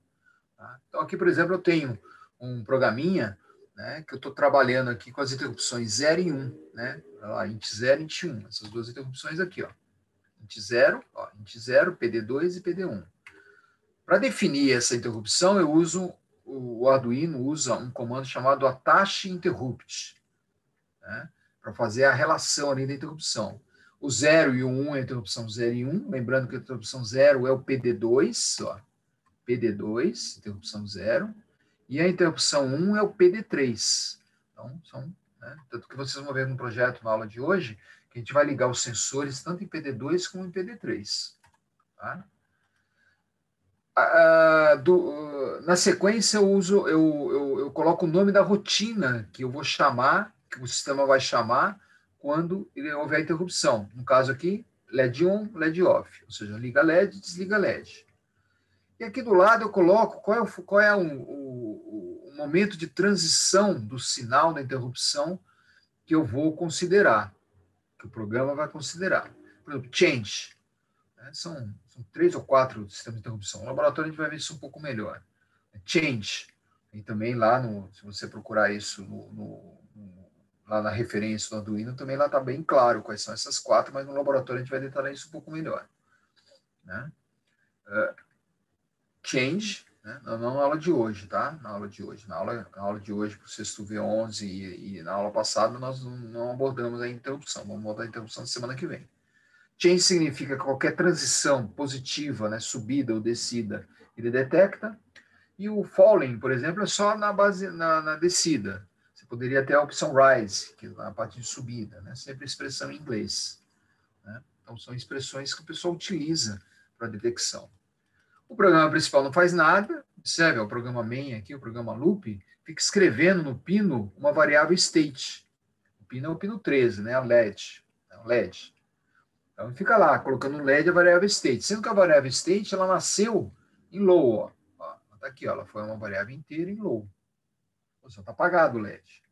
Tá? Então, aqui, por exemplo, eu tenho um programinha, né, que eu estou trabalhando aqui com as interrupções 0 e 1, né? Lá, int 0 e int 1, essas duas interrupções aqui, ó. Int 0, PD2 e PD1. Para definir essa interrupção, o Arduino usa um comando chamado attach interrupt, né, para fazer a relação ali da interrupção. O 0 e o 1 é a interrupção 0 e 1, lembrando que a interrupção 0 é o PD2, ó, PD2, interrupção 0, e a interrupção 1 é o PD3. Então, né, tanto que vocês vão ver no projeto, na aula de hoje, que a gente vai ligar os sensores tanto em PD2 como em PD3. Tá? Na sequência, eu coloco o nome da rotina que eu vou chamar, que o sistema vai chamar quando houver a interrupção. No caso aqui, LED on, LED off, ou seja, liga LED, desliga LED. E aqui do lado eu coloco qual é o momento de transição do sinal da interrupção que eu vou considerar, que o programa vai considerar. Por exemplo, change. Né? São 3 ou 4 sistemas de interrupção. No laboratório a gente vai ver isso um pouco melhor. Change. E também lá, se você procurar isso lá na referência do Arduino, também lá está bem claro quais são essas 4, mas no laboratório a gente vai detalhar isso um pouco melhor. Né? Change, né? Não na aula de hoje, tá? Na aula de hoje, para o sexto V11 e na aula passada, nós não abordamos a interrupção. Vamos abordar a interrupção na semana que vem. Change significa que qualquer transição positiva, né, subida ou descida, ele detecta. E o falling, por exemplo, é só na descida. Você poderia ter a opção rise, que é na parte de subida, né? Sempre expressão em inglês. Né? Então, são expressões que o pessoal utiliza para detecção. O programa principal não faz nada, observe, o programa main aqui, o programa loop, fica escrevendo no pino uma variável state. O pino é o pino 13, né? A LED. É um LED. Então, fica lá, colocando no LED a variável state. Sendo que a variável state, ela nasceu em low, ó. Tá aqui, ó, ela foi uma variável inteira em low. Ou seja, está apagado o LED.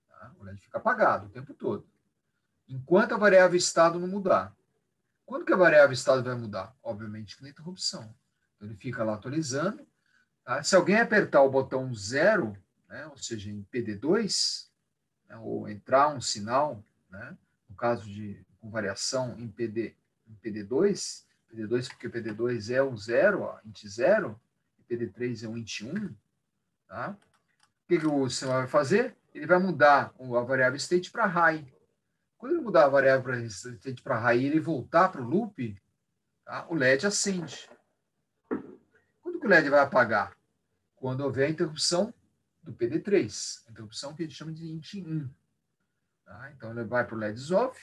Tá? O LED fica apagado o tempo todo. Enquanto a variável estado não mudar. Quando que a variável estado vai mudar? Obviamente que na interrupção. Então, ele fica lá atualizando. Tá? Se alguém apertar o botão 0, né, ou seja, em PD2, né, ou entrar um sinal, né, no caso de com variação em PD2, PD2 porque PD2 é o 0, ó, int 0, e PD3 é o int 1, tá? O que o sistema vai fazer? Ele vai mudar a variável state para high. Quando ele mudar a variável state para high e ele voltar para o loop, tá, o LED acende. Quando que o LED vai apagar? Quando houver a interrupção do PD3, a interrupção que a gente chama de int 1. Tá? Então, ele vai para o LEDs off.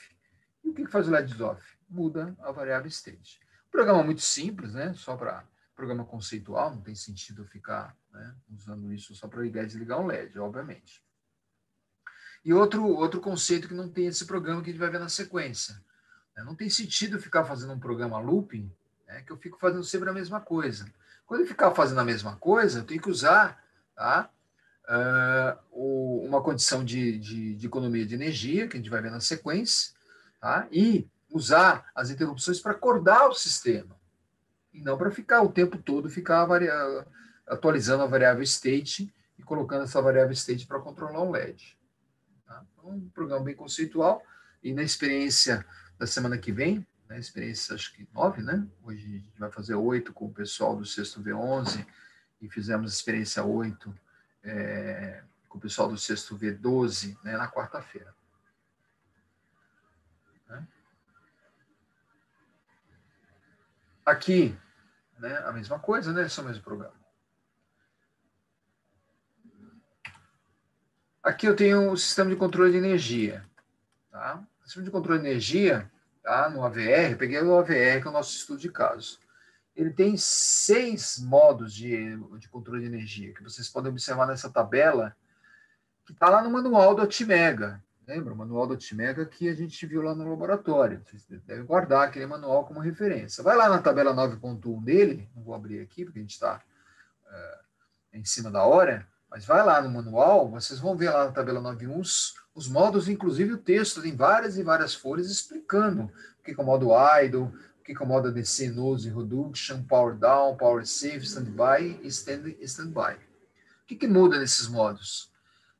E o que faz o LEDs off? Muda a variável state. Um programa muito simples, né? Só para programa conceitual, não tem sentido eu ficar, né, usando isso só para ligar e desligar um LED, obviamente. E outro conceito que não tem esse programa que a gente vai ver na sequência. Né? Não tem sentido ficar fazendo um programa looping, né, que eu fico fazendo sempre a mesma coisa. Quando eu ficar fazendo a mesma coisa, eu tenho que usar, tá, uma condição de economia de energia, que a gente vai ver na sequência, tá, e usar as interrupções para acordar o sistema, e não para ficar o tempo todo atualizando a variável state e colocando essa variável state para controlar um LED. Tá? Então, um programa bem conceitual, e na experiência da semana que vem, né, experiência acho que 9, né? Hoje a gente vai fazer 8 com o pessoal do sexto V11, e fizemos a experiência 8 com o pessoal do sexto V12, né, na quarta-feira. Né? Aqui, né, a mesma coisa, né? Só o mesmo programa. Aqui eu tenho o sistema de controle de energia. Tá? O sistema de controle de energia, tá, no AVR, eu peguei o AVR, que é o nosso estudo de caso. Ele tem 6 modos de controle de energia, que vocês podem observar nessa tabela, que está lá no manual do Atmega. Lembra? O manual do Atmega que a gente viu lá no laboratório. Vocês devem guardar aquele manual como referência. Vai lá na tabela 9.1 dele, não vou abrir aqui, porque a gente está em cima da hora, mas vai lá no manual, vocês vão ver lá na tabela 9.1 os modos, inclusive o texto, tem várias e várias folhas explicando o que é o modo idle, o que é o modo ADC, Nose, Reduction, Power Down, Power Save, Standby e Standby. O que muda nesses modos?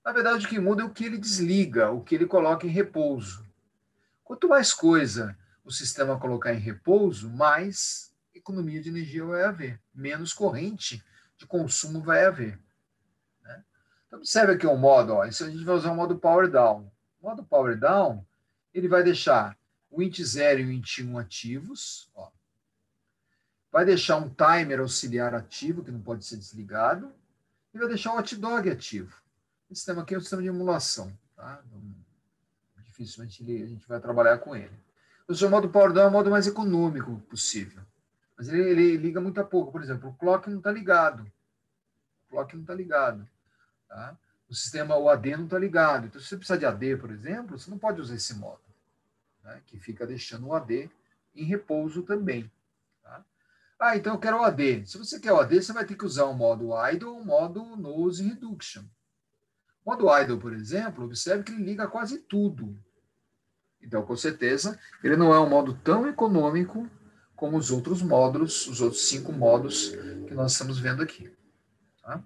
Na verdade, o que muda é o que ele desliga, o que ele coloca em repouso. Quanto mais coisa o sistema colocar em repouso, mais economia de energia vai haver, menos corrente de consumo vai haver. Né? Então, observe aqui o modo, ó, isso a gente vai usar o modo Power Down. O modo Power Down, ele vai deixar o int 0 e o int 1 ativos, ó. Vai deixar um timer auxiliar ativo, que não pode ser desligado, e vai deixar o hotdog ativo. Esse sistema aqui é um sistema de emulação, tá? Dificilmente a gente vai trabalhar com ele. O seu modo Power Down é o modo mais econômico possível. Mas ele liga muito a pouco. Por exemplo, o clock não está ligado. O clock não está ligado. Tá? O sistema, o AD não está ligado. Então, se você precisar de AD, por exemplo, você não pode usar esse modo, né? Que fica deixando o AD em repouso também. Tá? Ah, então eu quero o AD. Se você quer o AD, você vai ter que usar o modo idle ou o modo nose reduction. O modo idle, por exemplo, observe que ele liga quase tudo. Então, com certeza, ele não é um modo tão econômico como os outros módulos, os outros 5 modos que nós estamos vendo aqui. Tá?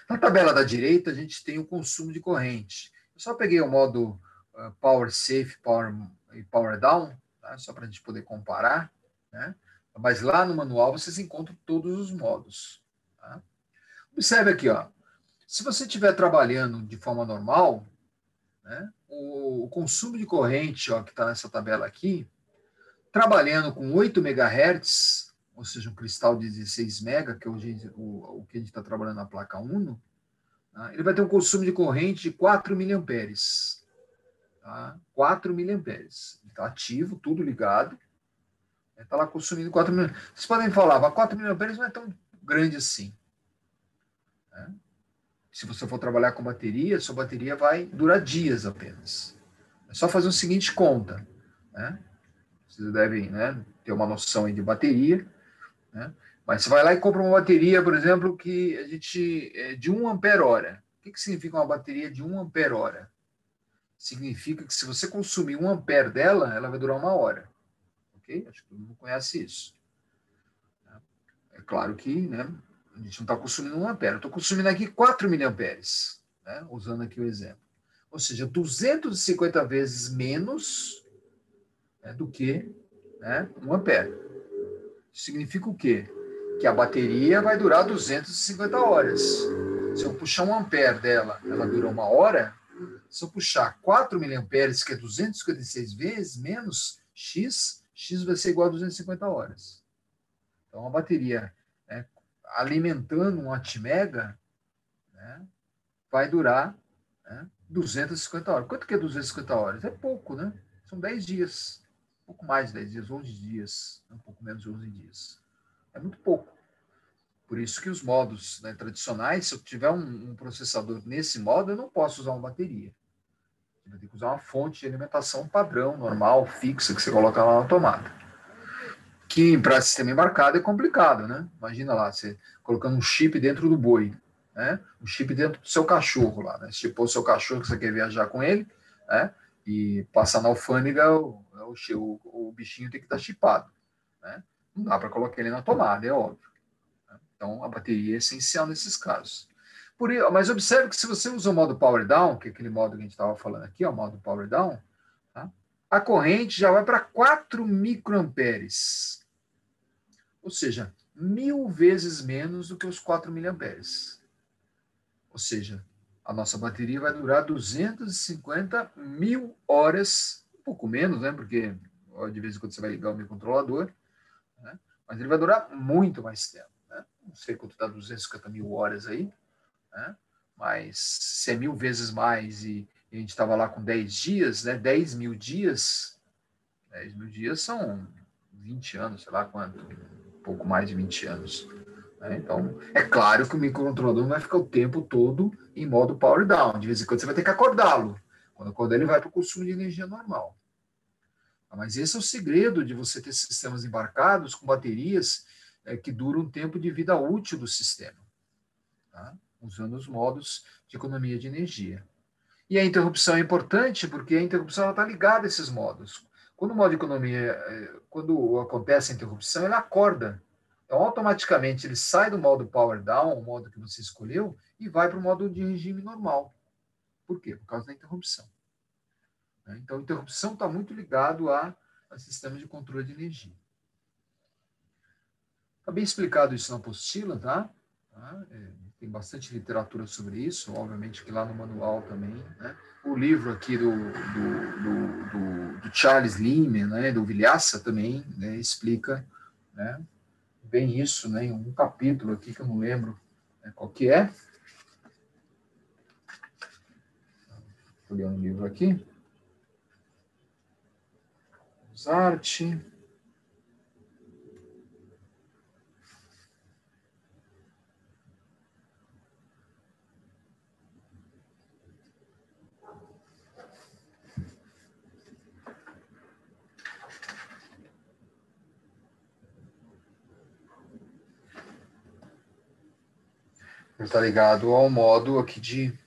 Na tabela da direita, a gente tem o consumo de corrente. Eu só peguei o modo Power Safe e Power Down, tá? Só para a gente poder comparar. Né? Mas lá no manual vocês encontram todos os modos. Tá? Observe aqui, ó. Se você estiver trabalhando de forma normal, né, o consumo de corrente, ó, que está nessa tabela aqui, trabalhando com 8 MHz, ou seja, um cristal de 16 MB, que é o que a gente está trabalhando na placa Uno, tá? Ele vai ter um consumo de corrente de 4 miliamperes. Tá? 4 miliamperes. Ele está ativo, tudo ligado. Está lá consumindo 4 miliamperes. Vocês podem falar, mas 4 miliamperes não é tão grande assim. Né? Se você for trabalhar com bateria, sua bateria vai durar dias apenas. É só fazer o seguinte conta. Né? Vocês devem, né, ter uma noção aí de bateria. Né? Mas você vai lá e compra uma bateria, por exemplo, que a gente é de 1 ampere-hora. O que significa uma bateria de 1 ampere-hora? Significa que se você consumir 1 ampere dela, ela vai durar 1 hora. Ok? Acho que todo mundo conhece isso. É claro que, né, a gente não está consumindo 1 ampere. Eu estou consumindo aqui 4 miliamperes, né, usando aqui o exemplo. Ou seja, 250 vezes menos, né, do que, né, 1 ampere. Isso significa o quê? Que a bateria vai durar 250 horas. Se eu puxar 1 ampere dela, ela dura 1 hora. Se eu puxar 4 miliamperes, que é 256 vezes menos X vai ser igual a 250 horas. Então, a bateria, né, alimentando um atmega, né, vai durar, né, 250 horas. Quanto que é 250 horas? É pouco, né? São 10 dias. Um pouco mais de 10 dias, 11 dias. Um pouco menos de 11 dias. É muito pouco. Por isso que os modos, né, tradicionais, se eu tiver um processador nesse modo, eu não posso usar uma bateria. Você vai ter que usar uma fonte de alimentação padrão, normal, fixa, que você coloca lá na tomada. Que para sistema embarcado é complicado, né? Imagina lá, você colocando um chip dentro do boi, né? Um chip dentro do seu cachorro lá, né? Se chipou o seu cachorro que você quer viajar com ele, né? E passar na alfândega, o bichinho tem que estar chipado, né? Não dá para colocar ele na tomada, é óbvio. Então, a bateria é essencial nesses casos. Mas observe que se você usa o modo Power Down, que é aquele modo que a gente estava falando aqui, o modo Power Down, tá? A corrente já vai para 4 microamperes. Ou seja, 1000 vezes menos do que os 4 miliamperes. Ou seja, a nossa bateria vai durar 250 mil horas, um pouco menos, né? Porque de vez em quando você vai ligar o microcontrolador, né? Mas ele vai durar muito mais tempo. Né? Não sei quanto está 250 mil horas aí, né? Mas se é 1000 vezes mais e a gente estava lá com 10 dias, né? 10 mil dias, 10 mil dias são 20 anos, sei lá quanto, um pouco mais de 20 anos. Né? Então, é claro que o microcontrolador não vai ficar o tempo todo em modo power down. De vez em quando você vai ter que acordá-lo. Quando acordar, ele vai para o consumo de energia normal. Mas esse é o segredo de você ter sistemas embarcados com baterias que duram um tempo de vida útil do sistema, tá? Usando os modos de economia de energia. E a interrupção é importante porque a interrupção está ligada a esses modos. Quando o modo de economia, quando acontece a interrupção, ele acorda. Então, automaticamente, ele sai do modo power down, o modo que você escolheu, e vai para o modo de regime normal. Por quê? Por causa da interrupção. Então, a interrupção está muito ligado a sistemas de controle de energia. Está bem explicado isso na apostila, tá? Tem bastante literatura sobre isso, obviamente que lá no manual também, né? O livro aqui do Charles Lehman, né, do Vilhassa também, né, explica, né, bem isso, né, em um capítulo aqui que eu não lembro, né, qual que é. Estou lendo o livro aqui. Arte. Ele está ligado ao modo aqui de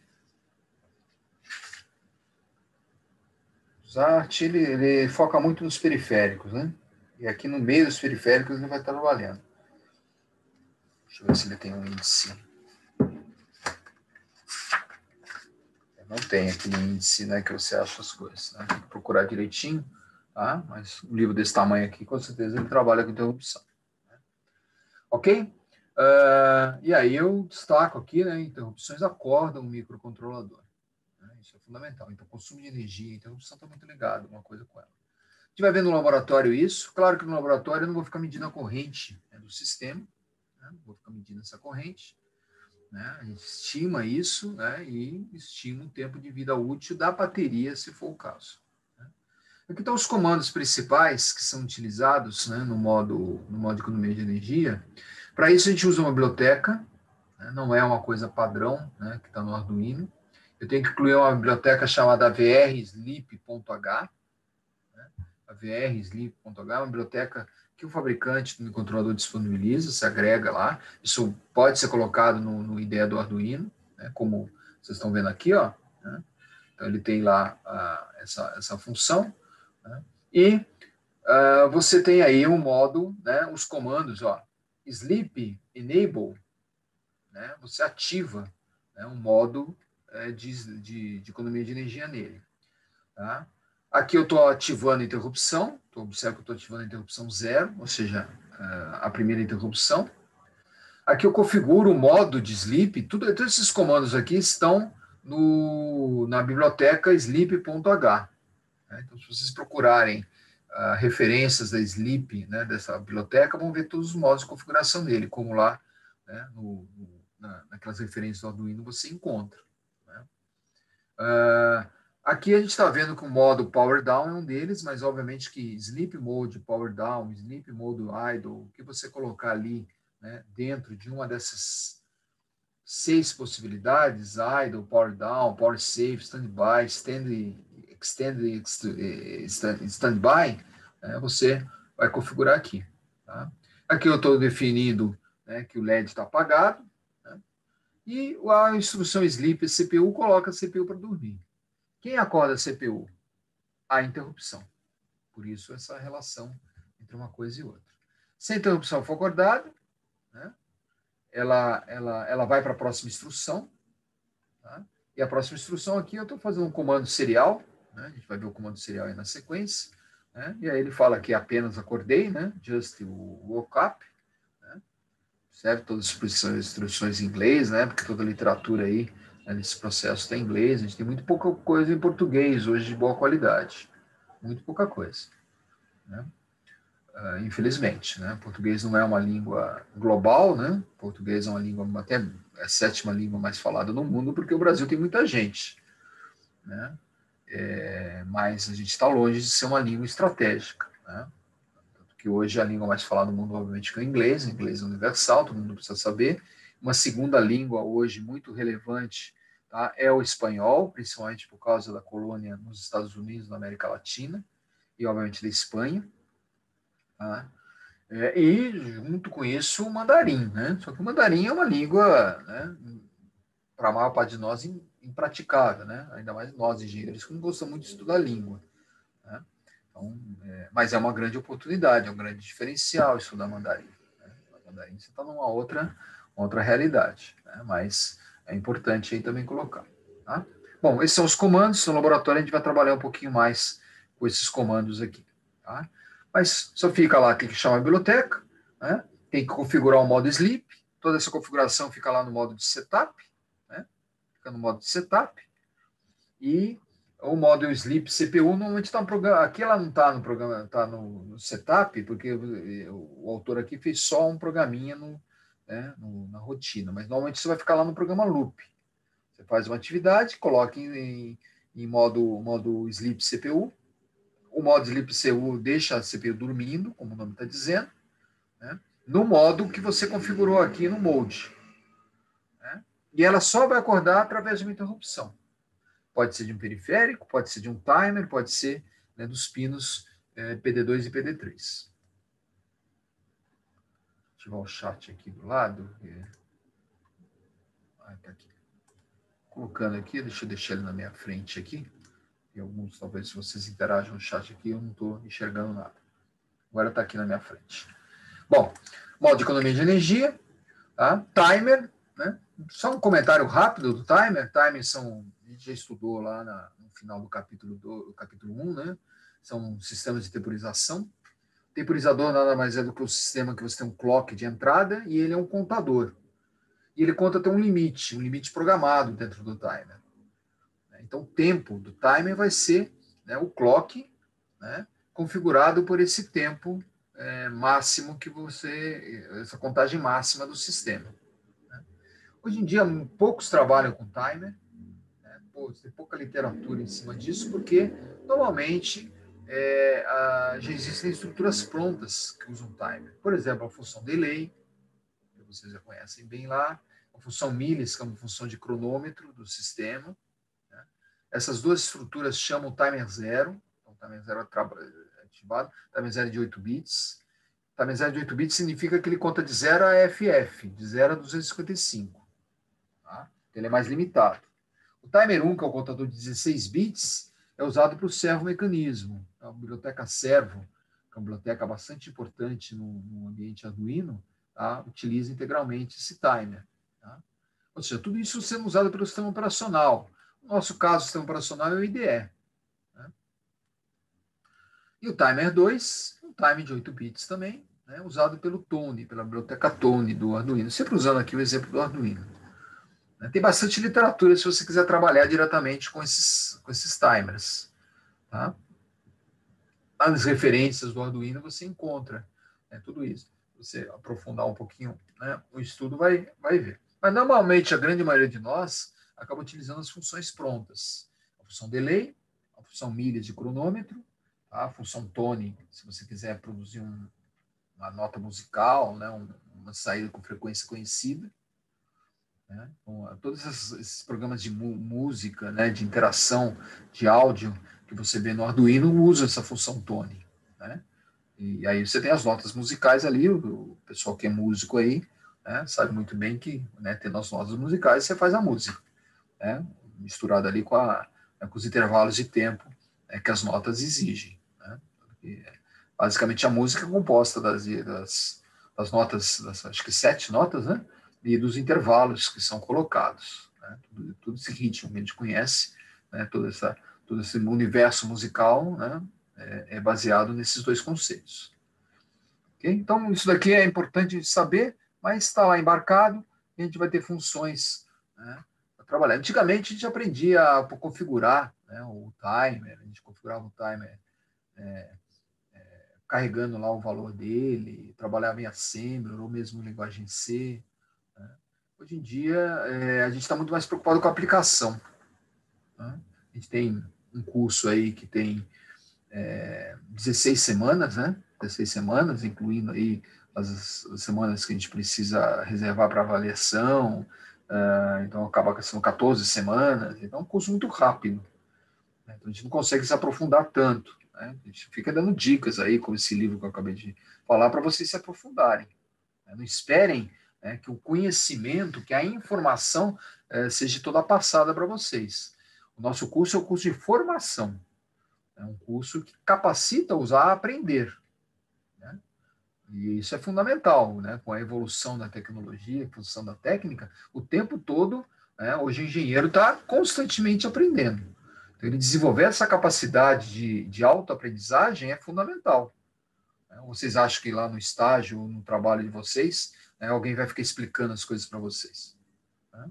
arte, ele foca muito nos periféricos, né? E aqui no meio dos periféricos ele vai estar trabalhando. Deixa eu ver se ele tem um índice. Não tem aquele índice, né, que você acha as coisas, né? Tem que procurar direitinho, tá? Mas um livro desse tamanho aqui, com certeza, ele trabalha com interrupção. Né? Ok? E aí eu destaco aqui, né, interrupções acordam o microcontrolador. Né? Isso é fundamental. Então, consumo de energia, interrupção está muito ligado uma coisa com ela. A gente vai ver no laboratório isso. Claro que no laboratório eu não vou ficar medindo a corrente, né, do sistema, né? Não vou ficar medindo essa corrente. Né? A gente estima isso, né? E estima o tempo de vida útil da bateria, se for o caso. Né? Aqui estão os comandos principais que são utilizados, né, no modo de economia de energia. Para isso, a gente usa uma biblioteca, né? Não é uma coisa padrão, né, que está no Arduino. Eu tenho que incluir uma biblioteca chamada VRSleep.h. Né? A VRSleep.h é uma biblioteca que o fabricante do controlador disponibiliza, se agrega lá. Isso pode ser colocado no IDE do Arduino, né, como vocês estão vendo aqui, ó, né? Então, ele tem lá essa função. Né? E você tem aí um modo, né, os comandos, ó, sleep enable, né, você ativa, né, um modo de economia de energia nele. Tá? Aqui eu estou ativando a interrupção, observa que eu estou ativando a interrupção 0, ou seja, a primeira interrupção. Aqui eu configuro o modo de sleep, todos esses comandos aqui estão na biblioteca sleep.h. Né? Então, se vocês procurarem referências da sleep, né, dessa biblioteca, vão ver todos os modos de configuração dele, como lá, né, naquelas referências do Arduino você encontra. Né? Aqui a gente está vendo que o modo Power Down é um deles, mas obviamente que Sleep Mode, Power Down, Sleep Mode Idle, o que você colocar ali, né, dentro de uma dessas 6 possibilidades, Idle, Power Down, Power Safe, Standby, Extended Standby, né, você vai configurar aqui. Tá? Aqui eu estou definindo, né, que o LED está apagado, né, e a instrução Sleep CPU coloca a CPU para dormir. Quem acorda a CPU? A interrupção. Por isso, essa relação entre uma coisa e outra. Se a interrupção for acordada, né, ela vai para a próxima instrução. Tá? E a próxima instrução aqui, eu estou fazendo um comando serial. Né, a gente vai ver o comando serial aí na sequência. Né, e aí ele fala que apenas acordei, né, just woke up. Né, serve todas as instruções em inglês, né, porque toda a literatura aí, né, nesse processo está em inglês. A gente tem muito pouca coisa em português hoje de boa qualidade. Muito pouca coisa. Né? Infelizmente, né? Português não é uma língua global, né? Português é uma língua até a 7ª língua mais falada no mundo, porque o Brasil tem muita gente, né? Mas a gente está longe de ser uma língua estratégica, né? Porque hoje a língua mais falada no mundo, obviamente, é o inglês é universal, todo mundo precisa saber. Uma segunda língua hoje muito relevante, tá, é o espanhol, principalmente por causa da colônia nos Estados Unidos, na América Latina, e obviamente da Espanha. Tá? E junto com isso o mandarim, né? Só que o mandarim é uma língua, né, para a maior parte de nós impraticável, né? Ainda mais nós engenheiros que não gostamos muito de estudar língua. Né? Então, mas é uma grande oportunidade, é um grande diferencial estudar mandarim. Né? O mandarim você está numa outra realidade, né? Mas é importante aí também colocar. Tá? Bom, esses são os comandos. No laboratório a gente vai trabalhar um pouquinho mais com esses comandos aqui. Tá? Mas só fica lá, tem que chamar a biblioteca, né? Tem que configurar o modo sleep, toda essa configuração fica lá no modo de setup, né? Fica no modo de setup, e o modo sleep CPU normalmente está no programa, aqui ela não está no programa, está no setup, porque o autor aqui fez só um programinha né, na rotina, mas normalmente você vai ficar lá no programa loop. Você faz uma atividade, coloca em modo sleep CPU. O modo sleep CPU deixa a CPU dormindo, como o nome está dizendo, né, no modo que você configurou aqui no mode. Né, e ela só vai acordar através de uma interrupção. Pode ser de um periférico, pode ser de um timer, pode ser, né, dos pinos PD2 e PD3. Ativar o chat aqui do lado. Tá aqui. Colocando aqui, deixa eu deixar ele na minha frente aqui. Tem alguns, talvez, se vocês interagem no chat aqui, eu não estou enxergando nada. Agora está aqui na minha frente. Bom, modo de economia de energia, tá? Timer, né? Só um comentário rápido do timer. Timers são, a gente já estudou lá no final do capítulo 1, né? São sistemas de temporização. Temporizador nada mais é do que o sistema que você tem um clock de entrada e ele é um contador. E ele conta até um limite programado dentro do timer. Então, o tempo do timer vai ser, né, o clock, né, configurado por esse tempo máximo que essa contagem máxima do sistema. Né? Hoje em dia, poucos trabalham com timer, né, tem pouca literatura em cima disso, porque normalmente já existem estruturas prontas que usam timer. Por exemplo, a função delay, que vocês já conhecem bem lá, a função millis, que é uma função de cronômetro do sistema. Né? Essas duas estruturas chamam timer zero. Então, timer zero é ativado. Timer zero é de 8 bits. Timer zero de 8 bits significa que ele conta de 0 a FF, de 0 a 255. Tá? Então, ele é mais limitado. O timer 1, que é o contador de 16 bits, é usado para o servomecanismo. A biblioteca Servo, que é uma biblioteca bastante importante no ambiente Arduino, tá? Utiliza integralmente esse timer. Tá? Ou seja, tudo isso sendo usado pelo sistema operacional. No nosso caso, o sistema operacional é o IDE. Né? E o timer 2, um timer de 8 bits também, né? Usado pelo Tone, pela biblioteca Tone do Arduino. Sempre usando aqui o exemplo do Arduino. Tem bastante literatura se você quiser trabalhar diretamente com esses timers. Tá? Nas referências do Arduino você encontra, né, tudo isso. Se você aprofundar um pouquinho, né, o estudo vai ver. Mas normalmente a grande maioria de nós acaba utilizando as funções prontas. A função delay, a função milha de cronômetro, tá? A função tone, se você quiser produzir uma nota musical, né, uma saída com frequência conhecida. Né? Então, todos esses programas de música, né, de interação, de áudio, que você vê no Arduino, usam essa função tone. Né? E aí você tem as notas musicais ali, o pessoal que é músico aí, né, sabe muito bem que, né, tendo as notas musicais, você faz a música, né, misturada ali com os intervalos de tempo, né, que as notas exigem. Né? Porque, basicamente, a música é composta das notas, acho que 7 notas, né? E dos intervalos que são colocados. Né? Tudo esse ritmo que a gente conhece, né? todo esse universo musical, né? É baseado nesses dois conceitos. Okay? Então, isso daqui é importante saber, mas está lá embarcado e a gente vai ter funções, né, para trabalhar. Antigamente, a gente aprendia a configurar, né, o timer, a gente configurava o timer carregando lá o valor dele, trabalhava em Assembler ou mesmo em linguagem C. Né? Hoje em dia, a gente está muito mais preocupado com a aplicação. Né? A gente tem um curso aí que tem 16 semanas, né? 16 semanas, incluindo aí as semanas que a gente precisa reservar para avaliação, então acaba sendo 14 semanas, então é um curso muito rápido. Né? Então a gente não consegue se aprofundar tanto. Né? A gente fica dando dicas aí, como esse livro que eu acabei de falar, para vocês se aprofundarem. Né? Não esperem, né, que o conhecimento, que a informação seja toda passada para vocês. O nosso curso é um curso de formação. É um curso que capacita a usar a aprender. Né? E isso é fundamental, né? Com a evolução da tecnologia, a evolução da técnica, o tempo todo, né, hoje o engenheiro está constantemente aprendendo. Então, ele desenvolver essa capacidade de autoaprendizagem é fundamental. Né? Vocês acham que lá no estágio, no trabalho de vocês, né, alguém vai ficar explicando as coisas para vocês? Né?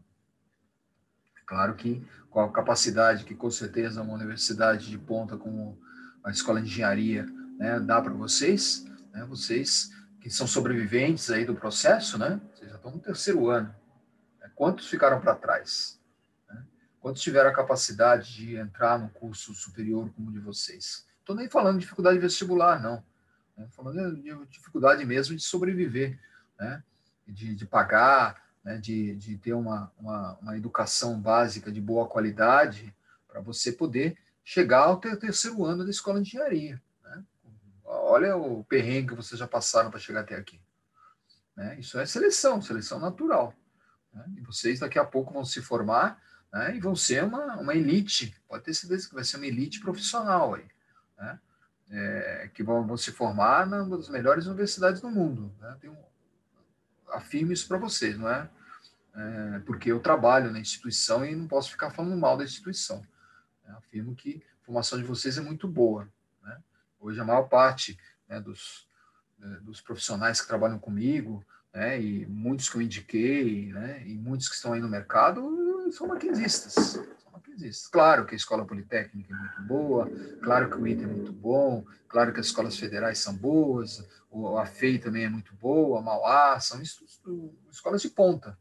Claro que com a capacidade que, com certeza, uma universidade de ponta como a Escola de Engenharia, né, dá para vocês, né, vocês que são sobreviventes aí do processo, né, vocês já estão no 3º ano. Né, quantos ficaram para trás? Né? Quantos tiveram a capacidade de entrar no curso superior como o de vocês? Estou nem falando de dificuldade vestibular, não. Estou falando de dificuldade mesmo de sobreviver, né, de pagar, né, de ter uma educação básica de boa qualidade para você poder chegar ao 3º ano da escola de engenharia. Né? Olha o perrengue que vocês já passaram para chegar até aqui. Né? Isso é seleção natural. né? E vocês daqui a pouco vão se formar, né? E vão ser uma elite, pode ter certeza que vai ser uma elite profissional aí, né? Que vão se formar numa das melhores universidades do mundo, né? Afirmo isso para vocês, não é? Porque eu trabalho na instituição e não posso ficar falando mal da instituição. Afirmo que a formação de vocês é muito boa, né? Hoje a maior parte, né, dos profissionais que trabalham comigo, né, e muitos que eu indiquei, né, e muitos que estão aí no mercado, são maquinistas. Claro que a Escola Politécnica é muito boa, claro que o ITA é muito bom, claro que as escolas federais são boas, a FEI também é muito boa, a Mauá, são escolas de ponta.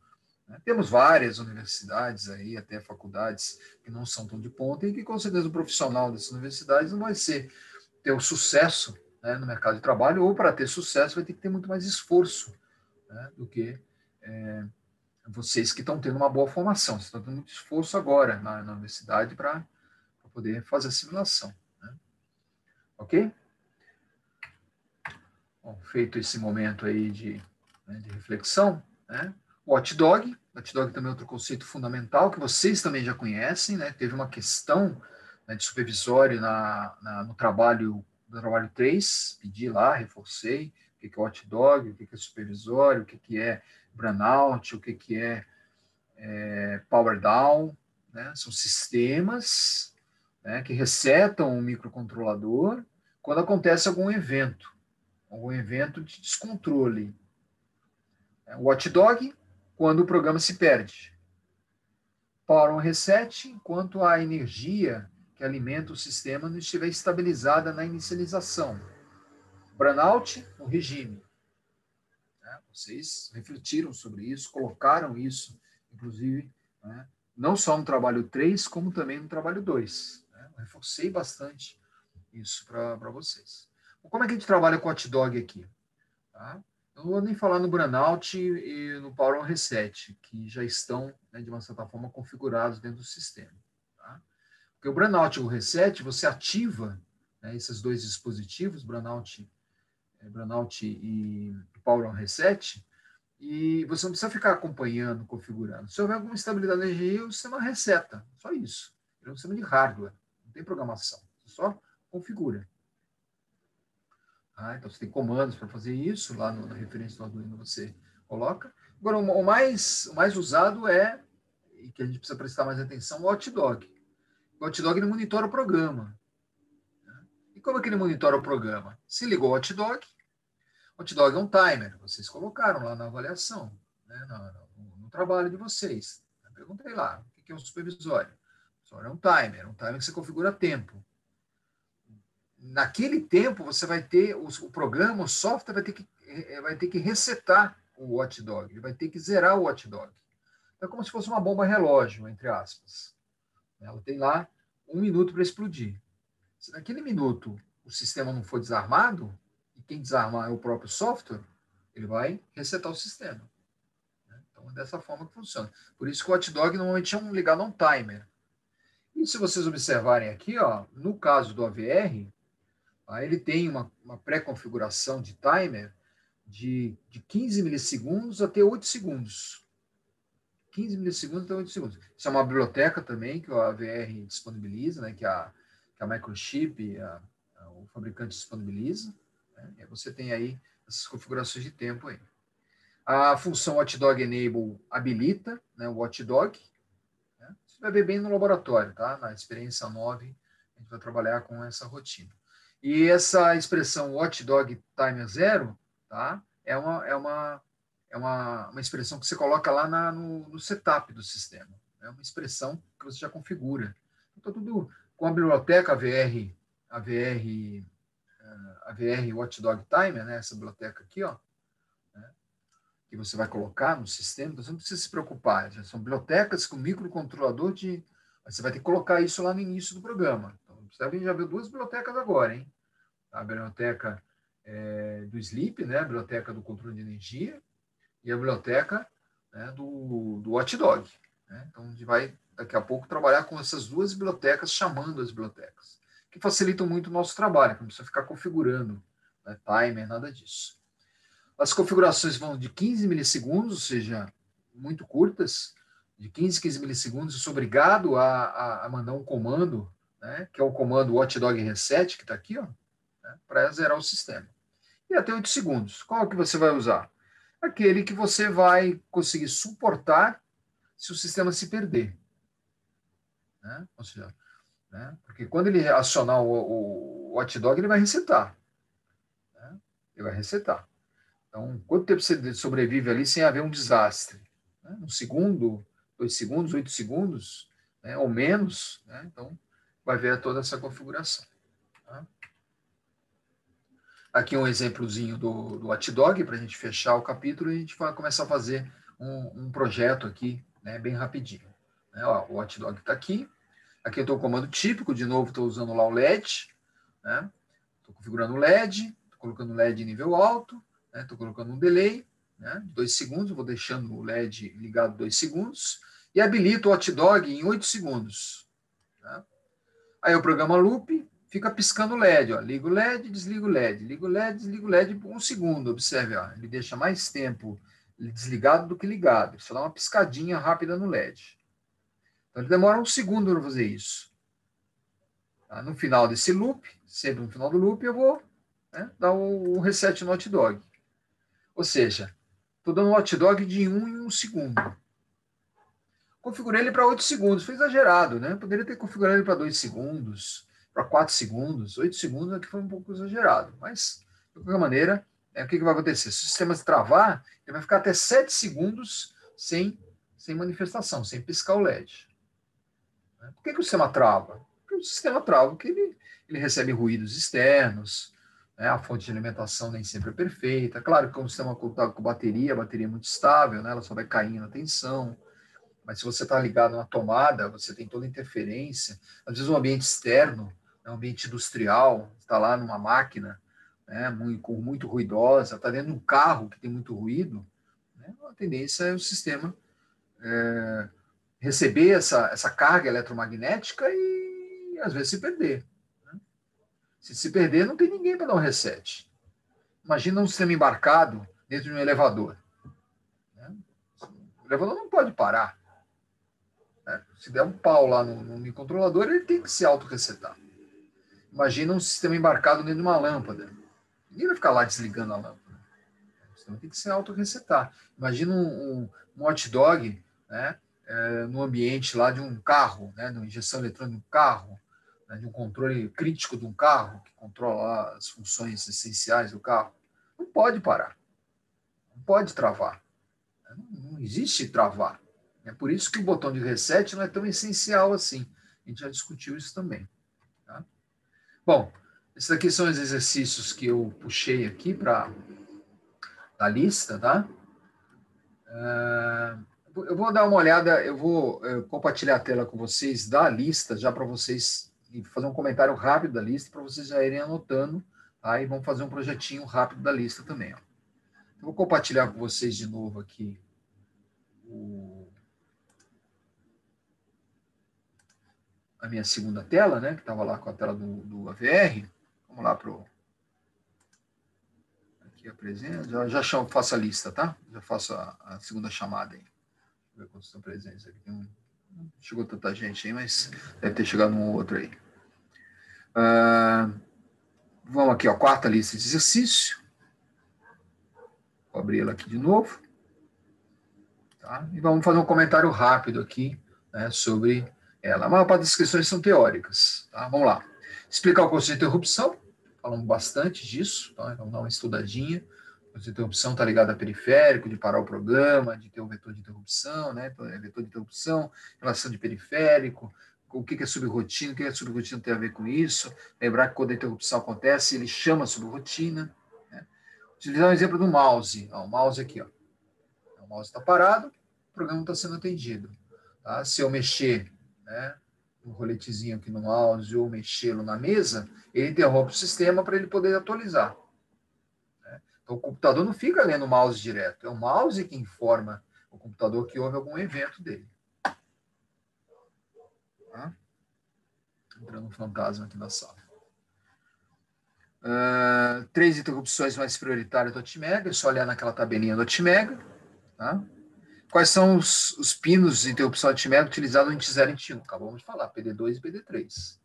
Né? Temos várias universidades aí, até faculdades que não são tão de ponta, e que com certeza o profissional dessas universidades não vai ter o sucesso, né, no mercado de trabalho, ou para ter sucesso vai ter que ter muito mais esforço, né, do que vocês que estão tendo uma boa formação. Vocês estão tendo muito esforço agora na universidade para poder fazer a simulação. Né? Ok? Bom, feito esse momento aí de reflexão, né? O Watchdog também é outro conceito fundamental que vocês também já conhecem, né? Teve uma questão, né, de supervisório no trabalho 3, pedi lá, reforcei o que é Watchdog, o que é supervisório, o que é burnout, o que é power down, né? São sistemas, né, que resetam o microcontrolador quando acontece algum evento de descontrole. O Watchdog, quando o programa se perde. Power on reset, enquanto a energia que alimenta o sistema não estiver estabilizada na inicialização. Burnout, no regime. Vocês refletiram sobre isso, colocaram isso, inclusive, né, não só no trabalho 3, como também no trabalho 2. Né? Eu reforcei bastante isso para vocês. Como é que a gente trabalha com o Watchdog aqui? Tá? Eu não vou nem falar no Burnout e no Power on Reset, que já estão, né, de uma certa forma, configurados dentro do sistema. Tá? Porque o Burnout e o Reset, você ativa, né, esses dois dispositivos, Burnout e Power on Reset, e você não precisa ficar acompanhando, configurando. Se houver alguma instabilidade da energia, o sistema reseta. Só isso. Ele é um sistema de hardware, não tem programação. Você só configura. Então, você tem comandos para fazer isso, lá na referência do Arduino você coloca. Agora, o mais usado e que a gente precisa prestar mais atenção, o Watchdog. O Watchdog ele monitora o programa. E como é que ele monitora o programa? Se ligou o Watchdog é um timer, vocês colocaram lá na avaliação, né, no trabalho de vocês. Eu perguntei lá, o que é um supervisório? É um timer que você configura a tempo. Naquele tempo, você vai ter o programa, o software vai ter que resetar o Watchdog, ele vai ter que zerar o Watchdog. É como se fosse uma bomba relógio, entre aspas. Ela tem lá 1 minuto para explodir. Se naquele minuto o sistema não for desarmado, e quem desarmar é o próprio software, ele vai resetar o sistema. Então, é dessa forma que funciona. Por isso que o Watchdog normalmente é ligado a um timer. E se vocês observarem aqui, no caso do AVR, ele tem uma pré-configuração de timer de 15 milissegundos até 8 segundos. 15 milissegundos até 8 segundos. Isso é uma biblioteca também que o AVR disponibiliza, né, que a Microchip, o fabricante disponibiliza. Né, e você tem aí essas configurações de tempo aí. A função Watchdog Enable habilita, né, o Watchdog. Né, você vai ver bem no laboratório, tá? Na experiência 9, a gente vai trabalhar com essa rotina. E essa expressão Watchdog Timer 0, tá? É uma expressão que você coloca lá no setup do sistema. É uma expressão que você já configura. Então, tudo com a biblioteca AVR Watchdog Timer, né? Essa biblioteca aqui, né? Que você vai colocar no sistema, então você não precisa se preocupar. Já são bibliotecas com microcontrolador você vai ter que colocar isso lá no início do programa. Então, você já viu 2 bibliotecas agora, hein? A biblioteca do Sleep, né? A biblioteca do controle de energia, e a biblioteca, né, do Watchdog. Né? Então, a gente vai, daqui a pouco, trabalhar com essas 2 bibliotecas, chamando as bibliotecas, que facilitam muito o nosso trabalho, não precisa ficar configurando, né, timer, nada disso. As configurações vão de 15 milissegundos, ou seja, muito curtas, de 15 milissegundos, eu sou obrigado a mandar um comando, né, que é o comando watchdog reset, que está aqui, ó, né, para zerar o sistema. E até 8 segundos. Qual que você vai usar? Aquele que você vai conseguir suportar se o sistema se perder. Né? Ou seja, né? Porque quando ele acionar o watchdog, ele vai resetar. Né? Ele vai resetar. Então, quanto tempo você sobrevive ali sem haver um desastre? Né? 1 segundo, 2 segundos, 8 segundos, né? Ou menos. Né? Então, vai ver toda essa configuração. Tá? Aqui um exemplozinho do watchdog, para a gente fechar o capítulo, e a gente vai começar a fazer um projeto aqui, né? Bem rapidinho. Né? Ó, o watchdog está aqui. Aqui eu estou com o comando típico, de novo estou usando lá o LED, né? Estou configurando o LED, estou colocando o LED em nível alto, estou colocando um delay, né, de 2 segundos, vou deixando o LED ligado 2 segundos, e habilito o watchdog em 8 segundos. Tá? Aí eu programo loop, fica piscando o LED, ó, ligo o LED, desligo o LED, ligo o LED, desligo o LED por 1 segundo, observe, ó, ele deixa mais tempo desligado do que ligado, ele só dá uma piscadinha rápida no LED. Então ele demora 1 segundo para fazer isso. Tá? No final desse loop, sempre no final do loop, eu vou, né, dar o reset no watchdog. Ou seja, estou dando um watchdog de 1 em 1 segundo. Configurei ele para 8 segundos, foi exagerado, né? Poderia ter configurado ele para 2 segundos, para 4 segundos, 8 segundos aqui foi um pouco exagerado. Mas, de qualquer maneira, o que vai acontecer? Se o sistema se travar, ele vai ficar até 7 segundos sem manifestação, sem piscar o LED. Por que o sistema trava? Porque o sistema trava porque ele recebe ruídos externos, né? A fonte de alimentação nem sempre é perfeita. Claro que como o sistema conectado com bateria, a bateria é muito estável, né? Ela só vai caindo a tensão. Mas se você está ligado na tomada, você tem toda a interferência. Às vezes um ambiente externo, um ambiente industrial, está lá numa máquina, né, muito ruidosa, está dentro de um carro que tem muito ruído, né, a tendência é o sistema receber essa carga eletromagnética e às vezes se perder. Né? Se perder, não tem ninguém para dar um reset. Imagina um sistema embarcado dentro de um elevador. Né? O elevador não pode parar. Né? Se der um pau lá no microcontrolador, ele tem que se auto-resetar. Imagina um sistema embarcado dentro de uma lâmpada. Ninguém vai ficar lá desligando a lâmpada. O sistema tem que se auto-resetar. Imagina um watchdog, né, no ambiente lá de um carro, né, de uma injeção eletrônica de um carro, né, de um controle crítico de um carro, que controla lá as funções essenciais do carro. Não pode parar. Não pode travar. Não existe travar. É por isso que o botão de reset não é tão essencial assim. A gente já discutiu isso também. Tá? Bom, esses aqui são os exercícios que eu puxei aqui para a lista, tá? Eu vou dar uma olhada, eu vou compartilhar a tela com vocês da lista, já para vocês, e fazer um comentário rápido da lista, para vocês já irem anotando, tá? E vamos fazer um projetinho rápido da lista também. Ó. Eu vou compartilhar com vocês de novo aqui a minha segunda tela, né? Que estava lá com a tela do AVR. Vamos lá para o... Aqui apresento, já faço a lista, tá? Já faço a segunda chamada aí. Deixa eu ver quantos estão presentes aqui. Não chegou tanta gente aí, mas deve ter chegado um outro aí. Vamos aqui, ó, quarta lista de exercício. Vou abrir ela aqui de novo. Tá? E vamos fazer um comentário rápido aqui, né, sobre ela. A maior parte das questões são teóricas. Tá? Vamos lá. Explicar o conceito de interrupção. Falamos bastante disso, tá? Vamos dar uma estudadinha. O conceito de interrupção está ligado a periférico, de parar o programa, de ter um vetor de interrupção, né? Vetor de interrupção, relação de periférico, o que é subrotina, o que a subrotina tem a ver com isso. Lembrar que quando a interrupção acontece, ele chama a subrotina. Né? Utilizar o exemplo do mouse. Ó, o mouse aqui, ó. O mouse está parado, o programa está sendo atendido. Tá? Se eu mexer, né, um roletezinho aqui no mouse ou mexê-lo na mesa, ele interrompe o sistema para ele poder atualizar. Né? Então, o computador não fica lendo o mouse direto, é o mouse que informa o computador que houve algum evento dele. Tá? Entrando um fantasma aqui na sala. 3 interrupções mais prioritárias do Atmega, é só olhar naquela tabelinha do Atmega. Tá? Quais são os pinos de interrupção aritmética utilizados no NT0 e NT1? Acabamos de falar, PD2 e PD3.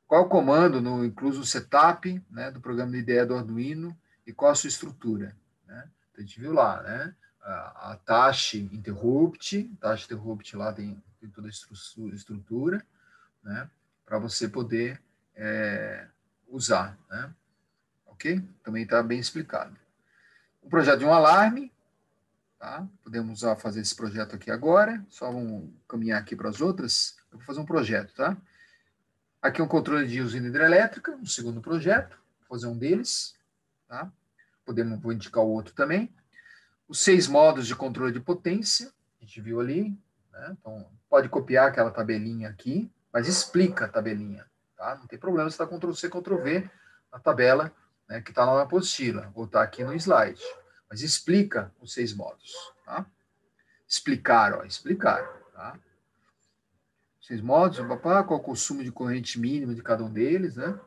Qual é o comando no incluso setup, né, do programa de IDE do Arduino e qual a sua estrutura? Né? A gente viu lá, né? A taxa interrupt lá tem toda a estrutura, né, para você poder usar, né? Ok? Também está bem explicado. O projeto de um alarme, tá? Podemos fazer esse projeto aqui agora, só vamos caminhar aqui para as outras. Eu vou fazer um projeto, tá? Aqui um controle de usina hidrelétrica, um segundo projeto, vou fazer um deles, tá? Vou indicar o outro também. Os 6 modos de controle de potência, a gente viu ali, né? Então, pode copiar aquela tabelinha aqui, mas explica a tabelinha, tá? Não tem problema se está Ctrl+C, Ctrl+V na tabela, né, que está lá na apostila, ou está aqui no slide. Mas explica os 6 modos, tá? Explicar, tá? 6 modos, qual o consumo de corrente mínimo de cada um deles, né?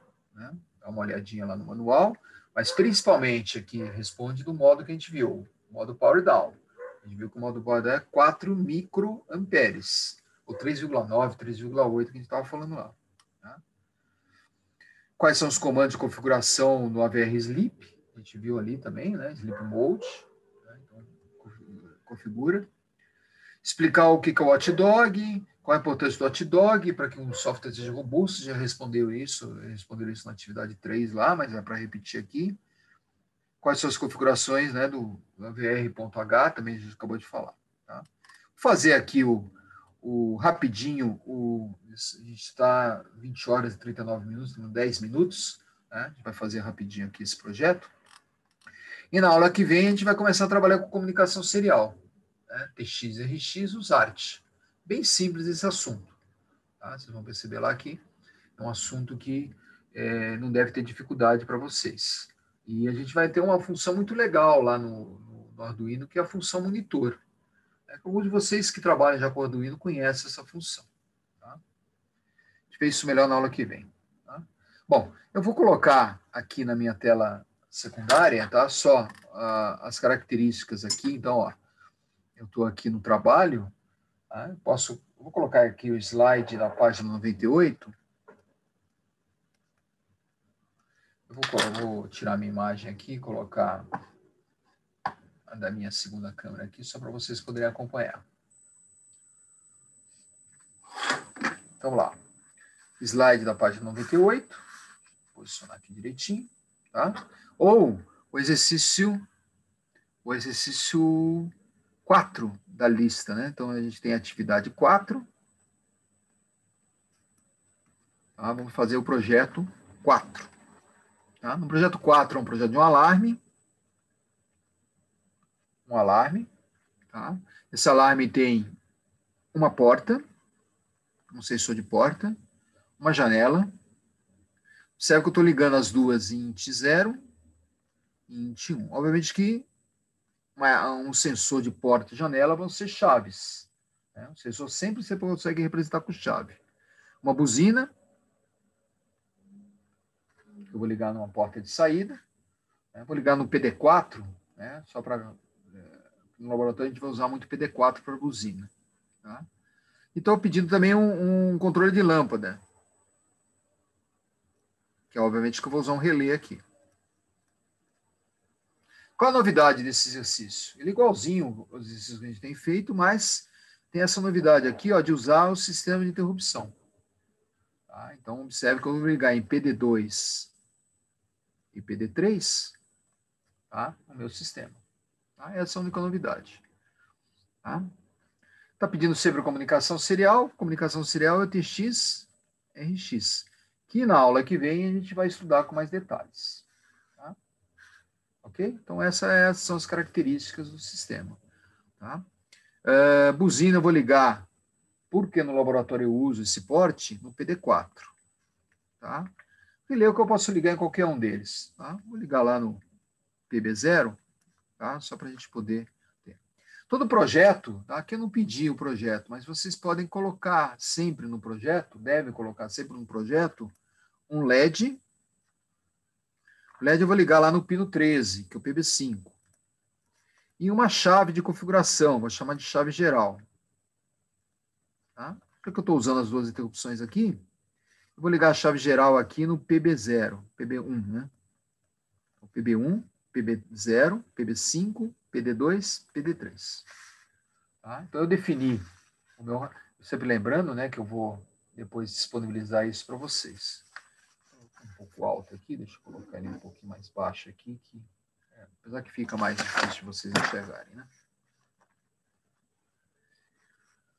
Dá uma olhadinha lá no manual, mas principalmente aqui responde do modo que a gente viu, o modo Power Down. A gente viu que o modo Power Down é 4 microamperes, ou 3,9, 3,8 que a gente estava falando lá. Tá? Quais são os comandos de configuração no AVR Sleep? A gente viu ali também, né? Sleep Mode. Né? Então, configura. Explicar o que é o hotdog, qual a importância do hotdog para que um software seja robusto, já responderam isso na atividade 3 lá, mas é para repetir aqui. Quais são as configurações, né, do AVR.H, também a gente acabou de falar. Tá? Vou fazer aqui rapidinho, a gente está 20 horas e 39 minutos, 10 minutos, né? A gente vai fazer rapidinho aqui esse projeto. E na aula que vem a gente vai começar a trabalhar com comunicação serial. Né? TX, RX, os ART. Bem simples esse assunto. Tá? Vocês vão perceber lá que é um assunto que não deve ter dificuldade para vocês. E a gente vai ter uma função muito legal lá no Arduino, que é a função monitor. Alguns de vocês que trabalham já com o Arduino conhecem essa função. Tá? A gente vê isso melhor na aula que vem. Tá? Bom, eu vou colocar aqui na minha tela secundária, tá? Só as características aqui. Então, ó, eu estou aqui no trabalho, tá? Vou colocar aqui o slide da página 98. Eu vou tirar minha imagem aqui e colocar a da minha segunda câmera aqui, só para vocês poderem acompanhar. Então, vamos lá. Slide da página 98. Vou posicionar aqui direitinho. Tá? Ou o exercício 4 da lista, né? Então, a gente tem a atividade 4. Tá? Vamos fazer o projeto 4. Tá? No projeto 4 é um projeto de um alarme. Tá? Esse alarme tem uma porta, um sensor de porta, uma janela. Observe que eu estou ligando as duas em INT0 e INT1. Obviamente que um sensor de porta e janela vão ser chaves. Né? O sensor sempre você consegue representar com chave. Uma buzina, que eu vou ligar numa porta de saída. Né? Vou ligar no PD4, né? Só para... no laboratório a gente vai usar muito PD4 para buzina. Tá? E estou pedindo também um controle de lâmpada, que é obviamente que eu vou usar um relé aqui. Qual a novidade desse exercício? Ele é igualzinho aos exercícios que a gente tem feito, mas tem essa novidade aqui, ó, de usar o sistema de interrupção. Tá? Então, observe que eu vou ligar em PD2 e PD3, tá? O meu sistema. Tá? Essa é a única novidade. Tá pedindo sempre comunicação serial. Comunicação serial é TX, RX. Que na aula que vem a gente vai estudar com mais detalhes. Tá? Ok? Então, essas são as características do sistema. Tá? Buzina eu vou ligar, porque no laboratório eu uso esse porte, no PD4. Tá? Relé que eu posso ligar em qualquer um deles. Tá? Vou ligar lá no PB0, tá? Só para a gente poder ter. Todo projeto, tá? Aqui eu não pedi o projeto, mas vocês podem colocar sempre no projeto, devem colocar sempre no projeto, um LED. O LED eu vou ligar lá no pino 13, que é o PB5. e uma chave de configuração, vou chamar de chave geral. Tá? Já que eu estou usando as duas interrupções aqui, eu vou ligar a chave geral aqui no PB0, PB1, né? O PB1, PB0, PB5, PD2, PD3. Tá? Então, eu defini o meu... Sempre lembrando, né, que eu vou depois disponibilizar isso para vocês. Um pouco alto aqui, deixa eu colocar ele um pouquinho mais baixo aqui, apesar que fica mais difícil de vocês enxergarem, né?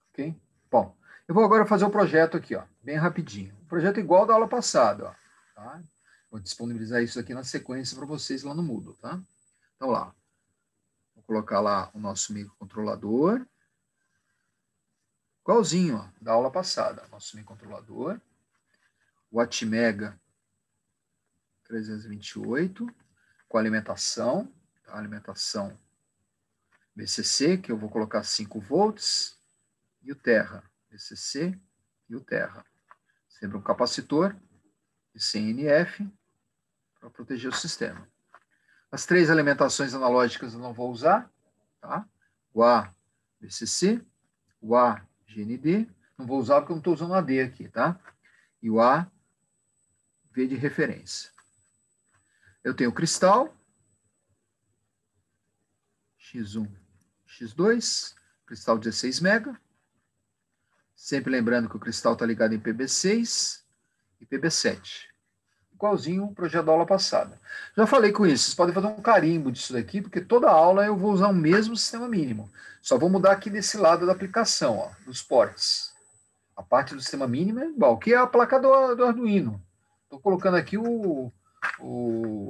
Ok? Bom, eu vou agora fazer o projeto aqui, ó, bem rapidinho. O projeto é igual da aula passada, ó, tá? Vou disponibilizar isso aqui na sequência para vocês lá no Moodle, tá? Então, lá. Vou colocar lá o nosso microcontrolador. Igualzinho, ó, da aula passada. Nosso microcontrolador. O Atmega 328, com alimentação, tá? Alimentação VCC, que eu vou colocar 5 volts, e o Terra, VCC e o Terra. Sempre um capacitor de CNF para proteger o sistema. As 3 alimentações analógicas eu não vou usar, tá? O A, VCC, o A, GND, não vou usar porque eu não estou usando AD aqui, tá? E o A, V de referência. Eu tenho o cristal, X1, X2, cristal 16 mega. Sempre lembrando que o cristal está ligado em PB6 e PB7. Igualzinho o projeto da aula passada. Já falei com isso, vocês podem fazer um carimbo disso daqui, porque toda aula eu vou usar o mesmo sistema mínimo. Só vou mudar aqui desse lado da aplicação, ó, dos ports. A parte do sistema mínimo é igual, que é a placa do Arduino. Estou colocando aqui o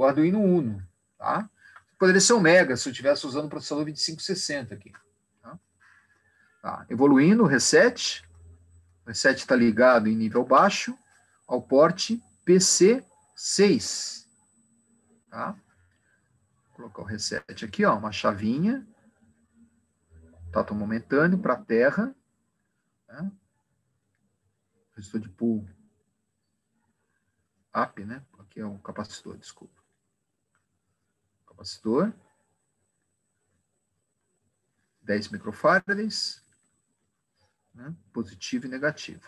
Arduino Uno, tá? Poderia ser o Mega, se eu estivesse usando o processador 2560 aqui. Tá? Evoluindo, o reset. O reset está ligado em nível baixo ao porte PC6. Tá? Vou colocar o reset aqui, ó, uma chavinha. Tato momentâneo para a terra. Tá? Resistor de pull up, né? Aqui é o capacitor, desculpa. Capacitor. 10 microfarads. Né? Positivo e negativo.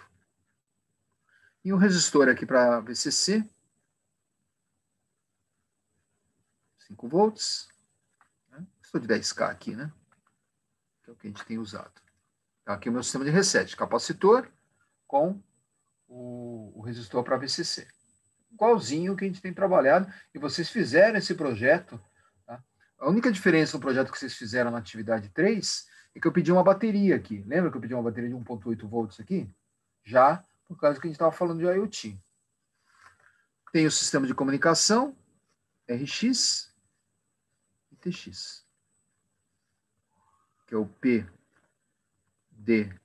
E um resistor aqui para VCC. 5 volts. Né? Resistor de 10K aqui, né? Que é o que a gente tem usado. Então, aqui é o meu sistema de reset. Capacitor com o resistor para VCC. Igualzinho que a gente tem trabalhado. E vocês fizeram esse projeto. Tá? A única diferença no projeto que vocês fizeram na atividade 3 é que eu pedi uma bateria aqui. Lembra que eu pedi uma bateria de 1,8 volts aqui? Já, por causa que a gente estava falando de IoT. Tem o sistema de comunicação, RX e TX. Que é o PD0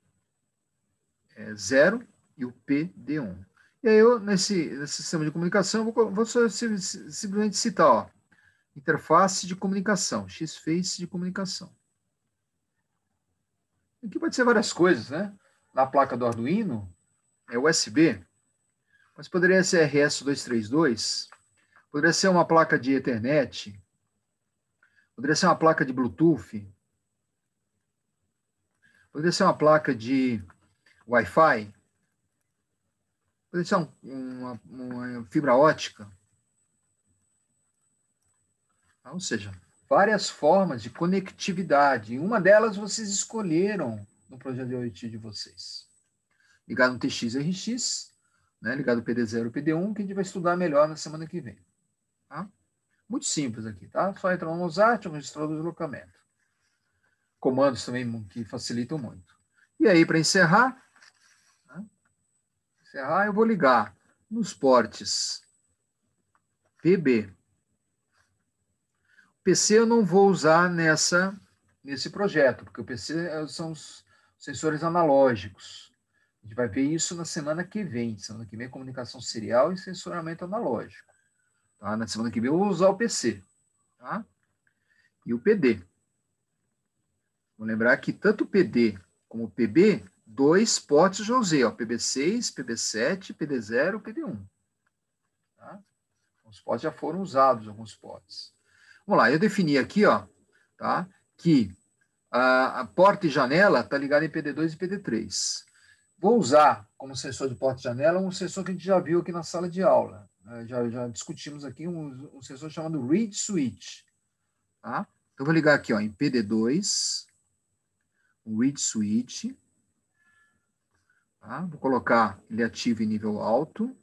e o PD1. E aí, nesse sistema de comunicação, vou simplesmente citar, ó, interface de comunicação, X-Face de comunicação. Aqui pode ser várias coisas, né? Na placa do Arduino, é USB, mas poderia ser RS-232, poderia ser uma placa de Ethernet, poderia ser uma placa de Bluetooth, poderia ser uma placa de Wi-Fi, poderia ser uma fibra ótica. Ou seja, várias formas de conectividade. Uma delas vocês escolheram no projeto de IoT de vocês. Ligado no TX-RX, né, ligado no PD0 e PD1, que a gente vai estudar melhor na semana que vem. Tá? Muito simples aqui, tá? Só entrar no Mozart, o registrador do deslocamento. Comandos também que facilitam muito. E aí, para encerrar, né, eu vou ligar nos portes PB. O PC eu não vou usar nesse projeto, porque o PC são os sensores analógicos. A gente vai ver isso na semana que vem. Semana que vem, comunicação serial e sensoramento analógico. Tá? Na semana que vem eu vou usar o PC. Tá? E o PD. Vou lembrar que tanto o PD como o PB, 2 portes eu já usei. Ó, PB6, PB7, PD0, PD1. Tá? Os portes já foram usados, alguns portes. Vamos lá, eu defini aqui, ó, tá? que a porta e janela está ligada em PD2 e PD3. Vou usar como sensor de porta e janela um sensor que a gente já viu aqui na sala de aula. Já discutimos aqui um sensor chamado read switch. Tá? Então, eu vou ligar aqui ó, em PD2, o read switch. Tá? Vou colocar ele ativo em nível alto,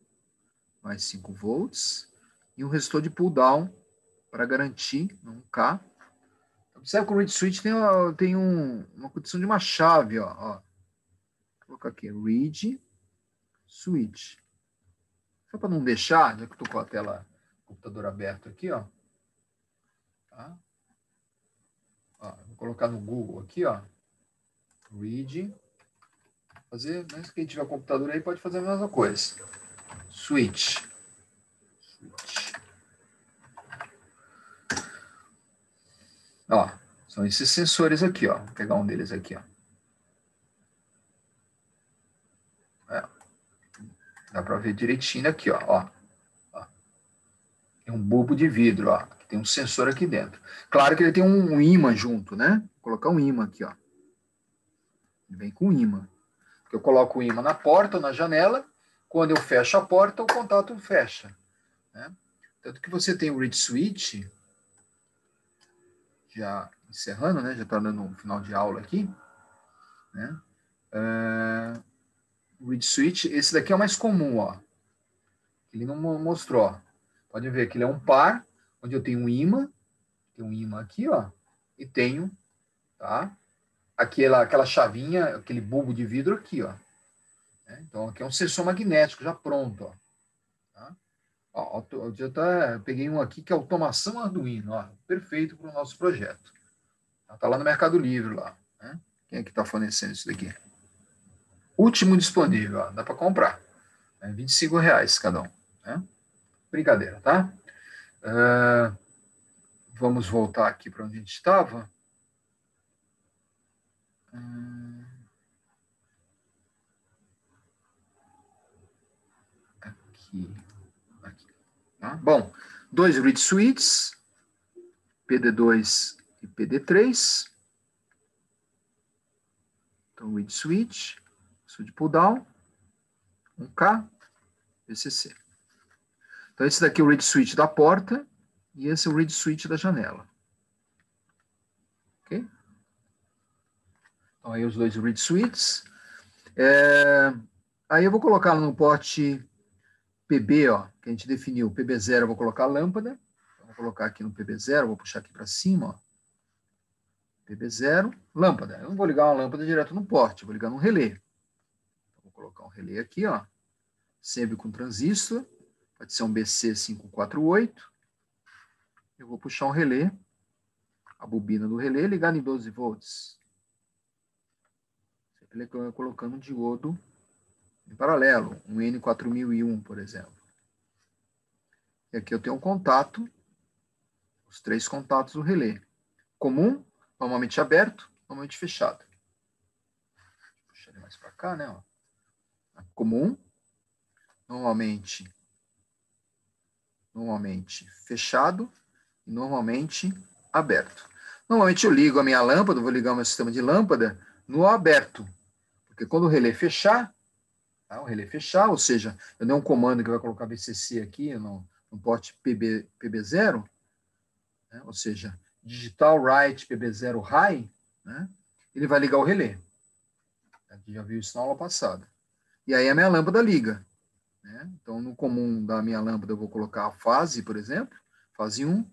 mais 5 volts, e um resistor de pull down para garantir um K. Observe que o read switch tem uma condição de uma chave. Ó. Vou colocar aqui, read switch. Só para não deixar, já que eu estou com a tela do computador aberto aqui, ó. Tá? Vou colocar no Google aqui, ó. Read. Fazer, né? Quem tiver computador aí pode fazer a mesma coisa. Switch. Ó, são esses sensores aqui, ó. Vou pegar um deles aqui, ó. Dá para ver direitinho aqui, ó. Tem um bulbo de vidro, ó. Tem um sensor aqui dentro. Claro que ele tem um ímã junto, né? Vou colocar um ímã aqui, ó. Ele vem com ímã. Eu coloco o ímã na porta ou na janela. Quando eu fecho a porta, o contato fecha. Né? Tanto que você tem o read switch, já encerrando, né? Já está dando um final de aula aqui. Né? O read switch, esse daqui é o mais comum, ó. Ele não mostrou, ó. Pode ver que ele é um par, onde eu tenho um ímã. Tem um ímã aqui, ó. E tenho, tá? Aquela chavinha, aquele bulbo de vidro aqui, ó. Então, aqui é um sensor magnético já pronto, ó. Tá? Eu peguei um aqui que é automação Arduino, ó. Perfeito para o nosso projeto. Está lá no Mercado Livre, lá. Né? Quem é que está fornecendo isso daqui? Último disponível, ó. Dá para comprar. R$25 cada um. Né? Brincadeira, tá? Vamos voltar aqui para onde a gente estava. Aqui. Tá? Bom, 2 read switches, PD2 e PD3. Então, read switch, switch pull down, 1K, VCC. Então, esse daqui é o read switch da porta e esse é o read switch da janela. Ok? Então, aí os dois read switches. Aí eu vou colocar no porte PB, ó, que a gente definiu. PB0 eu vou colocar a lâmpada. Então, vou colocar aqui no PB0, vou puxar aqui para cima, ó. PB0, lâmpada. Eu não vou ligar uma lâmpada direto no porte, eu vou ligar no relé. Então, vou colocar um relé aqui, ó. Sempre com transistor. Pode ser um BC548. Eu vou puxar um relé, a bobina do relé, ligar em 12 volts. Sempre colocando um diodo em paralelo, um N4001, por exemplo. E aqui eu tenho um contato, os 3 contatos do relé. Comum, normalmente aberto, normalmente fechado. Puxa ele mais para cá, né? Ó. Comum, normalmente fechado e normalmente aberto. Normalmente eu ligo a minha lâmpada, vou ligar o meu sistema de lâmpada no aberto, porque quando o relé fechar, tá? O relé fechar, ou seja, eu dei um comando que vai colocar VCC aqui no porte PB0, né? Ou seja, digital write PB0 high, né? Ele vai ligar o relé. A gente já viu isso na aula passada. E aí a minha lâmpada liga. Né? Então, no comum da minha lâmpada, eu vou colocar a fase, por exemplo, fase 1,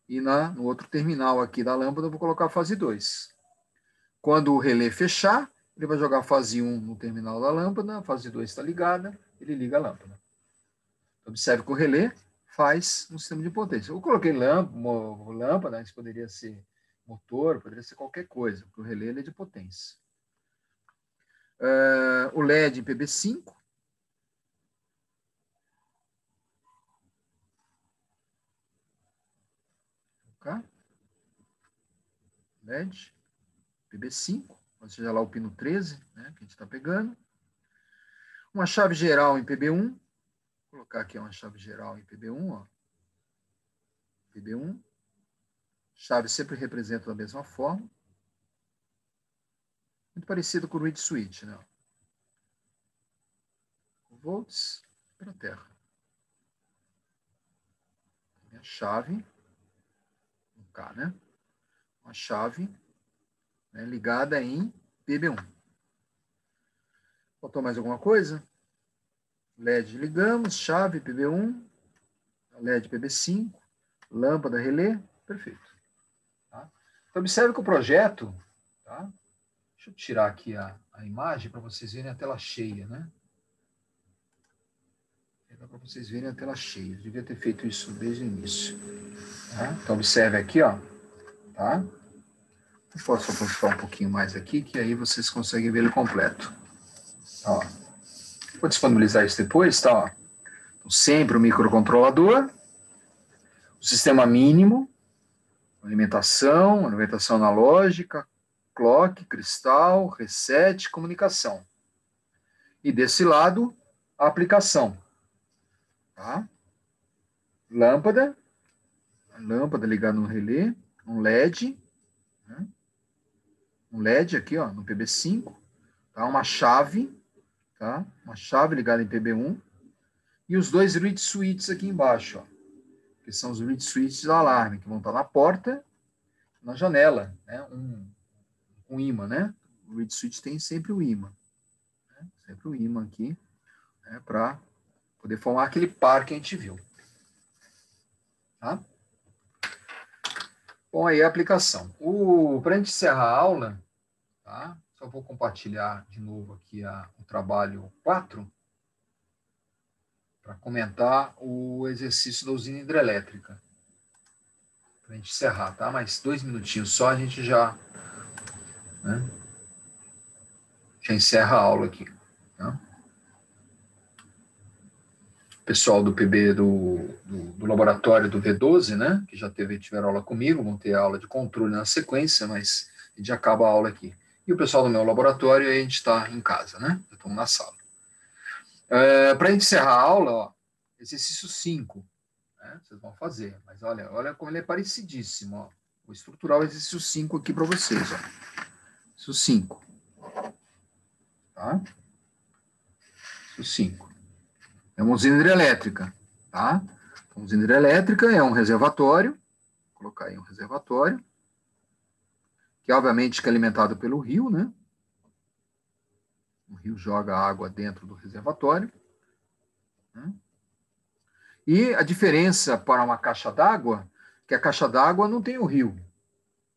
e no outro terminal aqui da lâmpada, eu vou colocar a fase 2. Quando o relé fechar, ele vai jogar a fase 1 no terminal da lâmpada, a fase 2 está ligada, ele liga a lâmpada. Observe que o relé faz um sistema de potência. Eu coloquei lâmpada, isso poderia ser motor, poderia ser qualquer coisa, porque o relé é de potência. O LED em PB5. Tá? LED, PB5, ou seja lá o pino 13, né, que a gente está pegando. Uma chave geral em PB1. Vou colocar aqui uma chave geral em PB1, ó. PB1. Chaves sempre representam da mesma forma. Muito parecido com o reed switch, né? Volts para a Terra. A chave, um K, né? Uma chave, né, ligada em PB1. Faltou mais alguma coisa? LED ligamos, chave PB1, LED PB5, lâmpada relé, perfeito. Tá? Então, observe que o projeto, tá? Deixa eu tirar aqui a imagem para vocês verem a tela cheia, né? Dá para vocês verem a tela cheia. Eu devia ter feito isso desde o início. Tá? Então, observe aqui, ó. Tá? Eu posso apostar um pouquinho mais aqui, que aí vocês conseguem ver ele completo. Ó. Vou disponibilizar isso depois, tá? Ó. Então, sempre o microcontrolador, o sistema mínimo, alimentação analógica, clock, cristal, reset, comunicação. E desse lado, a aplicação. Tá? Lâmpada ligada no relé, um LED, né? Um LED aqui, ó, no PB5, tá? Uma chave, tá? Uma chave ligada em PB1, e os dois reed switches aqui embaixo, ó, que são os reed switches do alarme, que vão estar na porta, na janela, né? Um ímã, né? O reed switch tem sempre o ímã, né? Sempre o ímã aqui, né? Para poder formar aquele par que a gente viu. Tá? Bom, aí a aplicação. Para a gente encerrar a aula, tá? Só vou compartilhar de novo aqui o trabalho 4 para comentar o exercício da usina hidrelétrica. Para a gente encerrar, tá? Mais 2 minutinhos só, a gente já, né, já encerra a aula aqui. Tá? O pessoal do PB do laboratório do V12, né, que já tiveram aula comigo, vão ter aula de controle na sequência, mas a gente acaba a aula aqui. E o pessoal do meu laboratório, a gente está em casa, né? Estamos na sala. Para a gente encerrar a aula, ó, exercício 5. Né, vocês vão fazer, mas olha como ele é parecidíssimo. Ó. Vou estruturar o exercício 5 aqui para vocês. Ó. Exercício 5. Tá? Exercício 5. É uma usina hidrelétrica. Tá? Uma usina hidrelétrica é um reservatório. Vou colocar aí um reservatório. Que obviamente é alimentado pelo rio, né? O rio joga água dentro do reservatório. Né? E a diferença para uma caixa d'água, que a caixa d'água não tem o rio.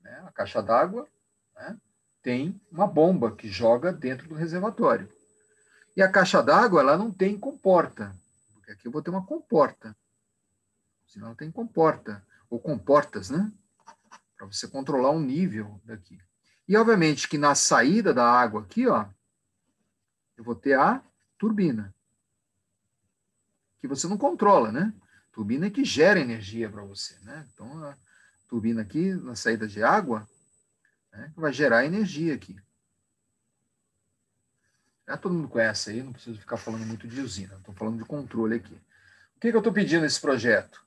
Né? A caixa d'água, né, tem uma bomba que joga dentro do reservatório. E a caixa d'água, ela não tem comporta. Porque aqui eu vou ter uma comporta. Senão não tem comporta. Ou comportas, né? Para você controlar o nível daqui. E, obviamente, que na saída da água aqui, ó, eu vou ter a turbina. Que você não controla, né? Turbina é que gera energia para você, né? Então, a turbina aqui, na saída de água, né, vai gerar energia aqui. Já todo mundo conhece aí, não preciso ficar falando muito de usina. Estou falando de controle aqui. O que eu estou pedindo nesse projeto?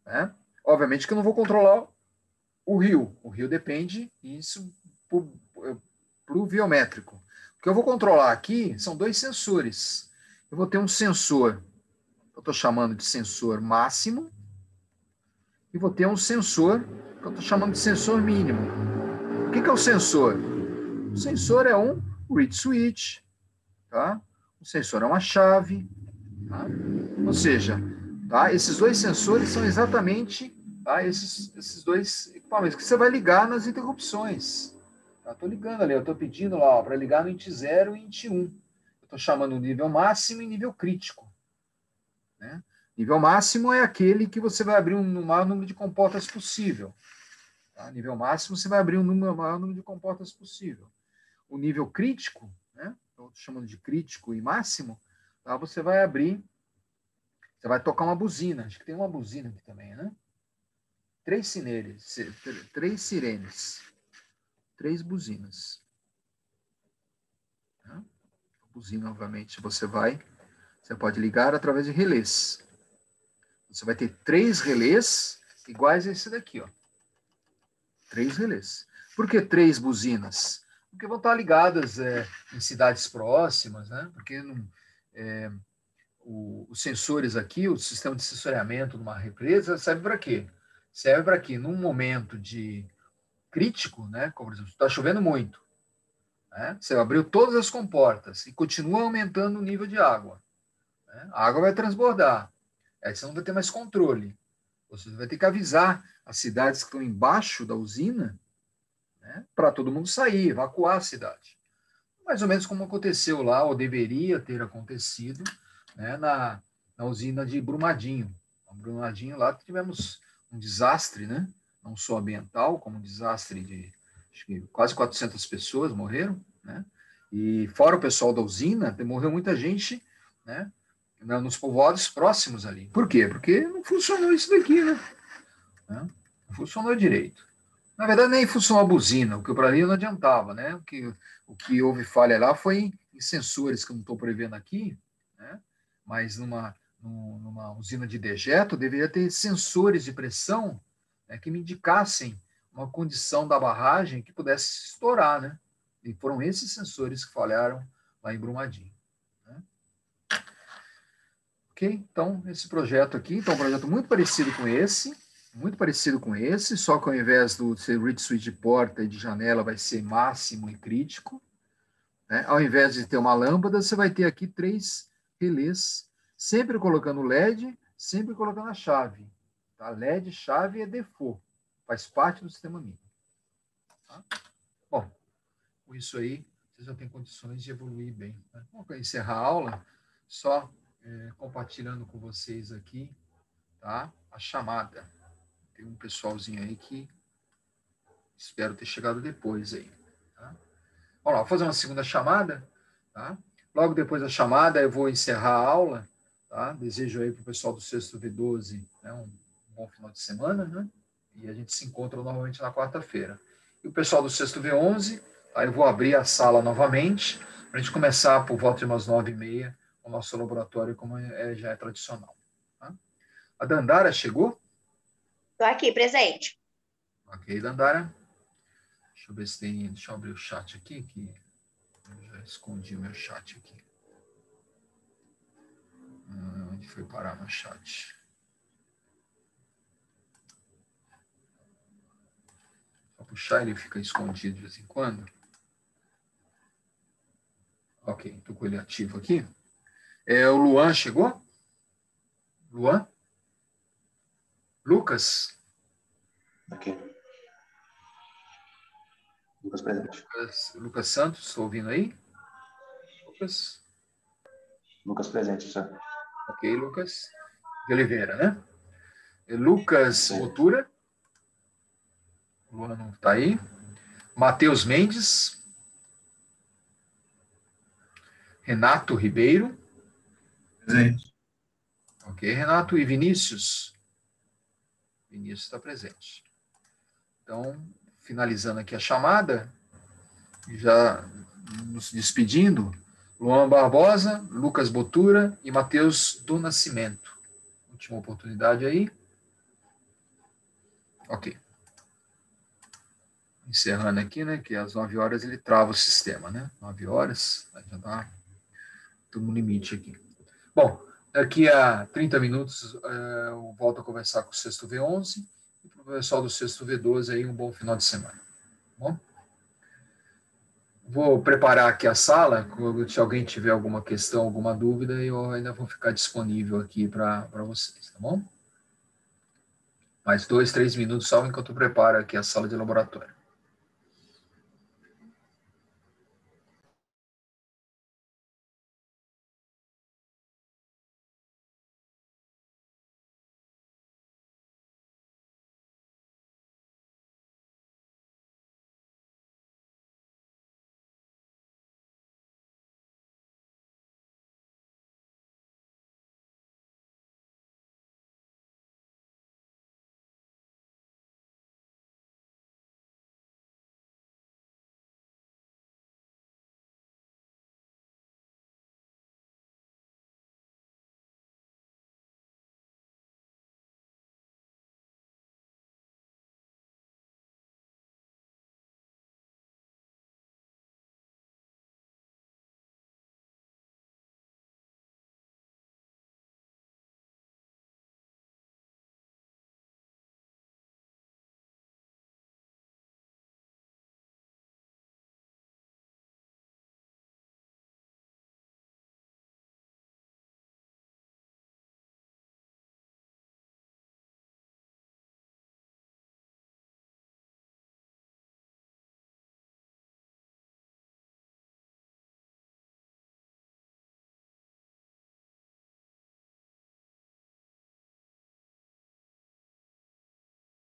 Né? Obviamente que eu não vou controlar o rio. O rio depende disso pluviométrico. O que eu vou controlar aqui são 2 sensores. Eu vou ter um sensor, eu estou chamando de sensor máximo, e vou ter um sensor, que eu estou chamando de sensor mínimo. O que é o sensor? O sensor é um reed switch, tá? O sensor é uma chave, tá? Ou seja, tá? Esses 2 sensores são exatamente, tá? esses 2 equipamentos que você vai ligar nas interrupções. Estou ligando ali, eu estou pedindo lá para ligar no int 0 e int 1. Eu estou chamando o nível máximo e nível crítico. Né? Nível máximo é aquele que você vai abrir o maior número de comportas possível. Tá? Nível máximo você vai abrir o maior número de comportas possível. O nível crítico, né? Estou chamando de crítico e máximo, tá? Você vai abrir, você vai tocar uma buzina. Acho que tem uma buzina aqui também, né? 3 sirenes. 3 buzinas. Tá? A buzina, obviamente, você pode ligar através de relés. Você vai ter 3 relés iguais a esse daqui, ó. 3 relés. Por que 3 buzinas? Porque vão estar ligadas em cidades próximas, né? Porque os sensores aqui, o sistema de sensoriamento de uma represa, serve para quê? Serve para que, num momento de crítico, né? Como, por exemplo, está chovendo muito, né? Você abriu todas as comportas e continua aumentando o nível de água, né? A água vai transbordar. Aí você não vai ter mais controle. Você vai ter que avisar as cidades que estão embaixo da usina, né, para todo mundo sair, evacuar a cidade. Mais ou menos como aconteceu lá, ou deveria ter acontecido, né, na usina de Brumadinho. Na Brumadinho, lá tivemos um desastre, né, não só ambiental, como um desastre de acho que quase 400 pessoas morreram, né, e fora o pessoal da usina, morreu muita gente, né, nos povoados próximos ali. Por quê? Porque não funcionou isso daqui, né? Não funcionou direito. Na verdade, nem funcionou a buzina, o que para ali não adiantava, né? O que houve falha lá foi em sensores, que eu não estou prevendo aqui, né? Mas numa usina de dejeto, deveria ter sensores de pressão, né, que me indicassem uma condição da barragem que pudesse estourar, né? E foram esses sensores que falharam lá em Brumadinho. Né? Ok? Então, esse projeto aqui, então, um projeto muito parecido com esse, só que ao invés do ser read switch de porta e de janela, vai ser máximo e crítico. Né? Ao invés de ter uma lâmpada, você vai ter aqui 3 relés, sempre colocando LED, sempre colocando a chave. Tá? LED, chave é default, faz parte do sistema mínimo. Tá? Bom, com isso aí, vocês já têm condições de evoluir bem. Né? Vamos encerrar a aula, só compartilhando com vocês aqui, tá? A chamada. Tem um pessoalzinho aí que espero ter chegado depois aí. Tá? Vamos lá, vou fazer uma segunda chamada. Tá? Logo depois da chamada, eu vou encerrar a aula. Tá? Desejo aí para o pessoal do sexto V12, né, um bom final de semana. Né? E a gente se encontra novamente na quarta-feira. E o pessoal do sexto V11, tá? Eu vou abrir a sala novamente para a gente começar por volta de umas 9h30 o nosso laboratório, como já é tradicional. Tá? A Dandara chegou? Estou aqui, presente. Ok, Dandara. Deixa eu ver se tem. Deixa eu abrir o chat aqui, que eu já escondi o meu chat aqui. Onde foi parar meu chat? Só puxar ele fica escondido de vez em quando. Ok, estou com ele ativo aqui. O Luan chegou? Luan? Lucas? Aqui. Lucas presente. Lucas Santos, estou ouvindo aí? Lucas? Lucas presente, senhor. Ok, Lucas. De Oliveira, né? Lucas Botura? Luan não está aí. Matheus Mendes? Renato Ribeiro? Presente. Ok, Renato. E Vinícius? Vinícius está presente. Então, finalizando aqui a chamada, já nos despedindo, Luan Barbosa, Lucas Botura e Matheus do Nascimento. Última oportunidade aí. Ok. Encerrando aqui, né, que às 9 horas ele trava o sistema, né? 9 horas, já está tudo no limite aqui. Bom, daqui a 30 minutos eu volto a conversar com o sexto V11 e para o pessoal do sexto V12 aí um bom final de semana. Tá bom? Vou preparar aqui a sala, se alguém tiver alguma questão, alguma dúvida, eu ainda vou ficar disponível aqui para vocês, tá bom? Mais 2, 3 minutos só enquanto eu preparo aqui a sala de laboratório.